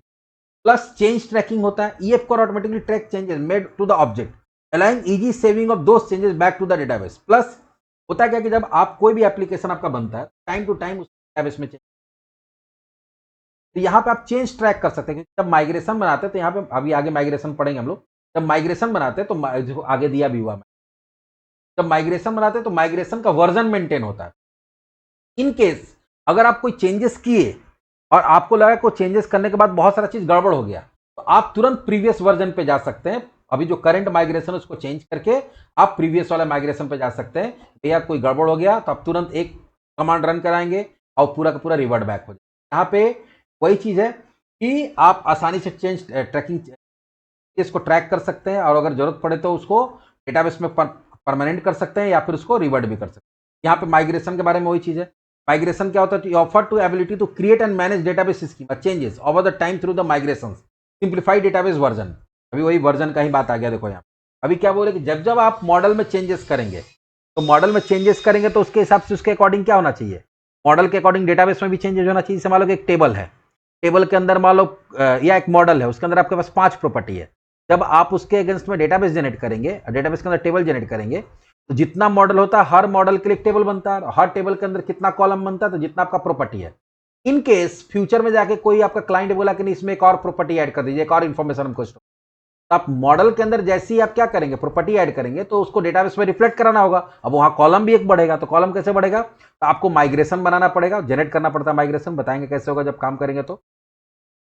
Plus change tracking होता है, ईएफ को automatically track changes made to the object, allowing easy saving of those changes back to the database. Plus होता है क्या कि जब आप कोई भी एप्लीकेशन आपका बनता है, टाइम टू टाइम उस डेटाबेस में चेंज, तो यहाँ पे आप चेंज ट्रैक कर सकते हैं। जब माइग्रेशन बनाते हैं तो यहाँ पे अभी आगे माइग्रेशन पढ़ेंगे हम लोग, जब माइग्रेशन बनाते हैं तो आगे दिया भी हुआ, जब माइग्रेशन बनाते हैं तो माइग्रेशन का वर्जन मेंटेन होता है। इन केस अगर आप कोई चेंजेस किए और आपको लगा कोई चेंजेस करने के बाद बहुत सारा चीज गड़बड़ हो गया, तो आप तुरंत प्रीवियस वर्जन पे जा सकते हैं। अभी जो करंट माइग्रेशन है उसको चेंज करके आप प्रीवियस वाला माइग्रेशन पे जा सकते हैं। भैया कोई गड़बड़ हो गया तो आप तुरंत एक कमांड रन कराएंगे और पूरा का पूरा रिवर्ट बैक हो जाए। यहाँ पे वही चीज है कि आप आसानी से चेंज ट्रैकिंग इसको ट्रैक कर सकते हैं, और अगर जरूरत पड़े तो उसको डेटाबेस में परमानेंट कर सकते हैं या फिर उसको रिवर्ट भी कर सकते हैं। यहाँ पे माइग्रेशन के बारे में वही चीज है। माइग्रेशन क्या होता है, offer to ability to create and manage database schema changes over the time through the migration, simplified database version. अभी वही वर्जन का ही बात आ गया, देखो यहाँ अभी क्या बोले कि जब जब आप मॉडल में चेंजेस करेंगे, तो मॉडल में चेंजेस करेंगे तो उसके हिसाब से उसके अकॉर्डिंग क्या होना चाहिए, मॉडल के अकॉर्डिंग डेटाबेस में भी चेंजेस होना चाहिए। जैसे मान लो कि एक टेबल है, टेबल के अंदर मान लो या एक मॉडल है, उसके अंदर आपके पास 5 प्रॉपर्टी है। जब आप उसके अगेंस्ट में डेटाबेस जनरेट करेंगे, डेटाबेस के अंदर टेबल जनरेट करेंगे, तो जितना मॉडल होता है हर मॉडल के लिए एक टेबल बनता है, हर टेबल के अंदर कितना कॉलम बनता है, तो जितना आपका प्रॉपर्टी है। इन केस फ्यूचर में जाके कोई आपका क्लाइंट बोला कि नहीं इसमें एक और प्रॉपर्टी ऐड कर दीजिए, एक और इन्फॉर्मेशन हमको, तो आप मॉडल के अंदर जैसे ही आप क्या करेंगे, प्रॉपर्टी ऐड करेंगे, तो उसको डेटाबेस में रिफ्लेक्ट कराना होगा। अब वहां कॉलम भी एक बढ़ेगा, तो कॉलम कैसे बढ़ेगा, तो आपको माइग्रेशन बनाना पड़ेगा, जनरेट करना पड़ता है माइग्रेशन, बताएंगे कैसे होगा जब काम करेंगे तो।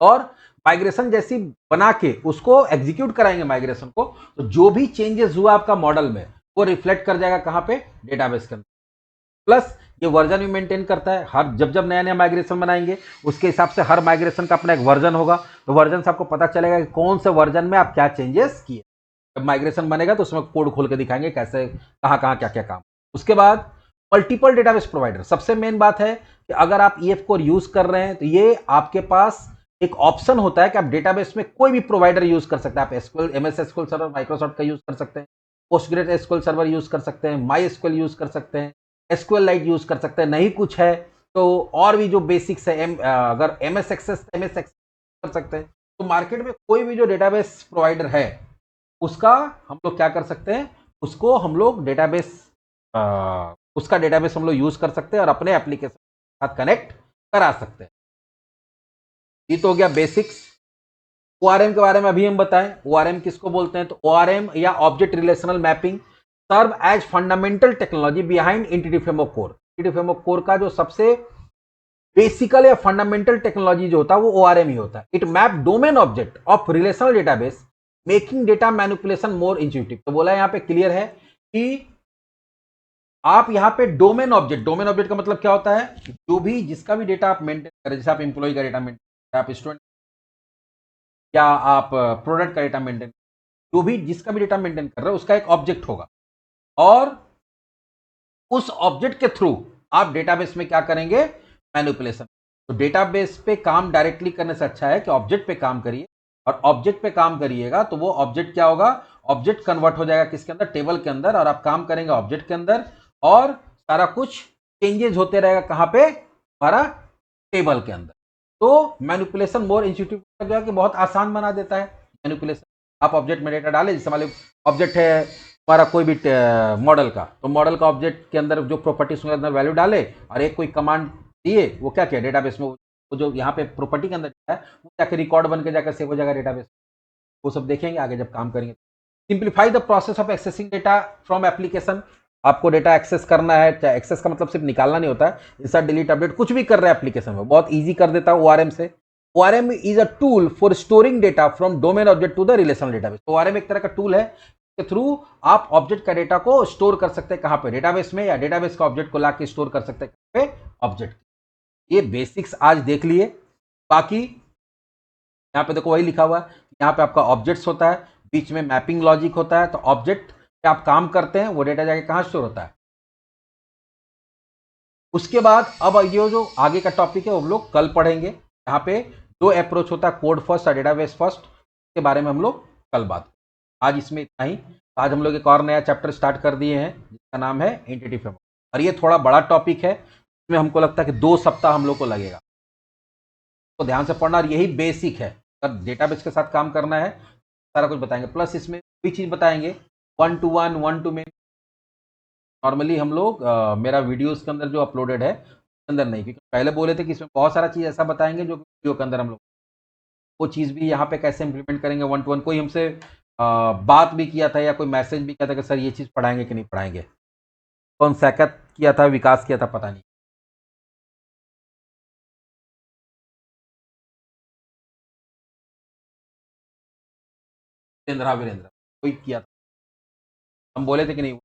और माइग्रेशन जैसी बना के उसको एग्जीक्यूट कराएंगे माइग्रेशन को, तो जो भी चेंजेस हुआ आपका मॉडल में वो रिफ्लेक्ट कर जाएगा कहां पे, डेटाबेस के अंदर। प्लस ये वर्जन भी मेंटेन करता है, हर जब जब नया नया माइग्रेशन बनाएंगे उसके हिसाब से हर माइग्रेशन का अपना एक वर्जन होगा, तो वर्जन से आपको पता चलेगा कि कौन से वर्जन में आप क्या चेंजेस किए। जब माइग्रेशन बनेगा तो उसमें कोड खोल के दिखाएंगे कैसे कहां कहां क्या क्या काम। उसके बाद मल्टीपल डेटाबेस प्रोवाइडर, सबसे मेन बात है कि अगर आप ईएफ कोर यूज कर रहे हैं तो ये आपके पास एक ऑप्शन होता है कि आप डेटाबेस में कोई भी प्रोवाइडर यूज कर सकते हैं। आप SQL, MS SQL server Microsoft का यूज कर सकते हैं, पोस्टग्रेस एसक्यूएल सर्वर यूज कर सकते हैं, माई एसक्यूएल यूज कर सकते हैं, एसक्यूएल लाइट यूज कर सकते हैं। नहीं कुछ है तो और भी जो बेसिक्स है, अगर एमएस एक्सेस एमएस एक्सेस कर सकते हैं। तो मार्केट में कोई भी जो डेटाबेस प्रोवाइडर है उसका हम लोग क्या कर सकते हैं, उसको हम लोग डेटाबेस उसका डेटाबेस हम लोग यूज कर सकते हैं और अपने एप्लीकेशन के साथ कनेक्ट करा सकते हैं। ये तो हो गया बेसिक्स। ओआरएम के बारे में अभी हम बताएं, ओआरएम किसको बोलते हैं, तो ओआरएम या object relational mapping serve as fundamental technology behind entity framework core. Entity framework core का जो सबसे बेसिकल या फंडामेंटल टेक्नोलॉजी जो होता है वो ओआरएम ही होता है। It map domain object of relational database making data manipulation more intuitive. तो बोला यहां पे क्लियर है कि आप यहां पे डोमेन ऑब्जेक्ट का मतलब क्या होता है, जो भी जिसका भी डेटा आप मेंटेन करें, जैसे आप एम्प्लॉय का डेटा मेंटेन, आप स्टूडेंट या आप प्रोडक्ट का डेटा मेंटेन, जो भी जिसका भी डेटा मेंटेन कर रहे हो उसका एक ऑब्जेक्ट होगा। और उस ऑब्जेक्ट के थ्रू आप डेटाबेस में क्या करेंगे, मैनिपुलेशन। तो डेटाबेस पे काम डायरेक्टली करने से अच्छा है कि ऑब्जेक्ट पे काम करिए, और ऑब्जेक्ट पे काम करिएगा तो वो ऑब्जेक्ट क्या होगा, ऑब्जेक्ट कन्वर्ट हो जाएगा किसके अंदर, टेबल के अंदर, और आप काम करेंगे ऑब्जेक्ट के अंदर, और सारा कुछ चेंजेस होते रहेगा कहां पे, हमारा टेबल के अंदर। तो मैनिपुलेशन मोर इंस्टीट्यूट जो है कि बहुत आसान बना देता है मैनिपुलेशन। आप ऑब्जेक्ट में डेटा डाले, जैसे मान लो ऑब्जेक्ट है हमारा कोई भी मॉडल का, तो मॉडल का ऑब्जेक्ट के अंदर जो प्रॉपर्टीज के अंदर वैल्यू डाले, और एक कोई कमांड दिए, वो क्या किया डेटाबेस में, वो जो यहाँ पे प्रॉपर्टी के अंदर है वो जाकर रिकॉर्ड बन के जाकर सेव हो जाएगा डेटाबेस। वो सब देखेंगे आगे जब काम करेंगे। Simplify the process of accessing data from application. आपको डेटा एक्सेस करना है, चाहे एक्सेस का मतलब सिर्फ निकालना नहीं होता है, इंसर्ट डिलीट अपडेट कुछ भी कर रहे हैं एप्लीकेशन में, बहुत ईजी कर देता है ओआरएम से। ORM is a tool for storing data from domain object to the relational database. तो ओआरएम एक तरह का टूल है के थ्रू आप ऑब्जेक्ट का डेटा को स्टोर कर सकते हैं कहां पे, डेटाबेस में, या डेटाबेस का ऑब्जेक्ट को लाके स्टोर कर सकते हैं कहां पे, ऑब्जेक्ट। ये बेसिक्स आज देख लिए। बाकी यहाँ पे देखो वही लिखा हुआ है, यहाँ पे आपका ऑब्जेक्ट्स होता है, बीच में मैपिंग लॉजिक होता है, तो ऑब्जेक्ट पे आप काम करते हैं, वो डेटा जाके कहाँ स्टोर होता है। उसके बाद अब ये जो आगे का टॉपिक है वो हम लोग कल पढ़ेंगे। यहाँ पे दो अप्रोच होता है, कोड फर्स्ट और डेटाबेस फर्स्ट, के बारे में हम लोग कल बात। आज इसमें इतना ही। आज हम लोग एक और नया चैप्टर स्टार्ट कर दिए हैं जिसका नाम है एंटिटी फ्रेमवर्क, और ये थोड़ा बड़ा टॉपिक है, इसमें हमको लगता है कि 2 सप्ताह हम लोग को लगेगा। तो ध्यान से पढ़ना, और यही बेसिक है, अगर डेटाबेस के साथ काम करना है सारा कुछ बताएंगे, प्लस इसमें कोई चीज़ बताएंगे 1 to 1 1 to many। नॉर्मली हम लोग मेरा वीडियोस के अंदर जो अपलोडेड है उसके अंदर नहीं, क्योंकि पहले बोले थे कि इसमें बहुत सारा चीज़ ऐसा बताएंगे जो वीडियो के अंदर हम लोग वो चीज़ भी यहाँ पे कैसे इंप्लीमेंट करेंगे 1 to 1। कोई हमसे बात भी किया था या कोई मैसेज भी किया था कि सर ये चीज़ पढ़ाएंगे कि नहीं पढ़ाएंगे, कौन सैकत किया था, विकास किया था, पता नहीं, वीरेंद्र, हाँ वीरेंद्र कोई किया था। हम बोले थे कि नहीं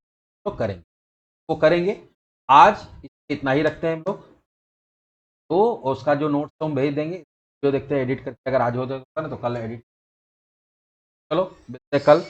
तो करेंगे, वो करेंगे। आज इतना ही रखते हैं हम लोग, तो उसका जो नोट्स हम भेज देंगे, जो देखते हैं एडिट करके, अगर आज हो जाएगा ना तो कल एडिट। चलो मिलते हैं कल।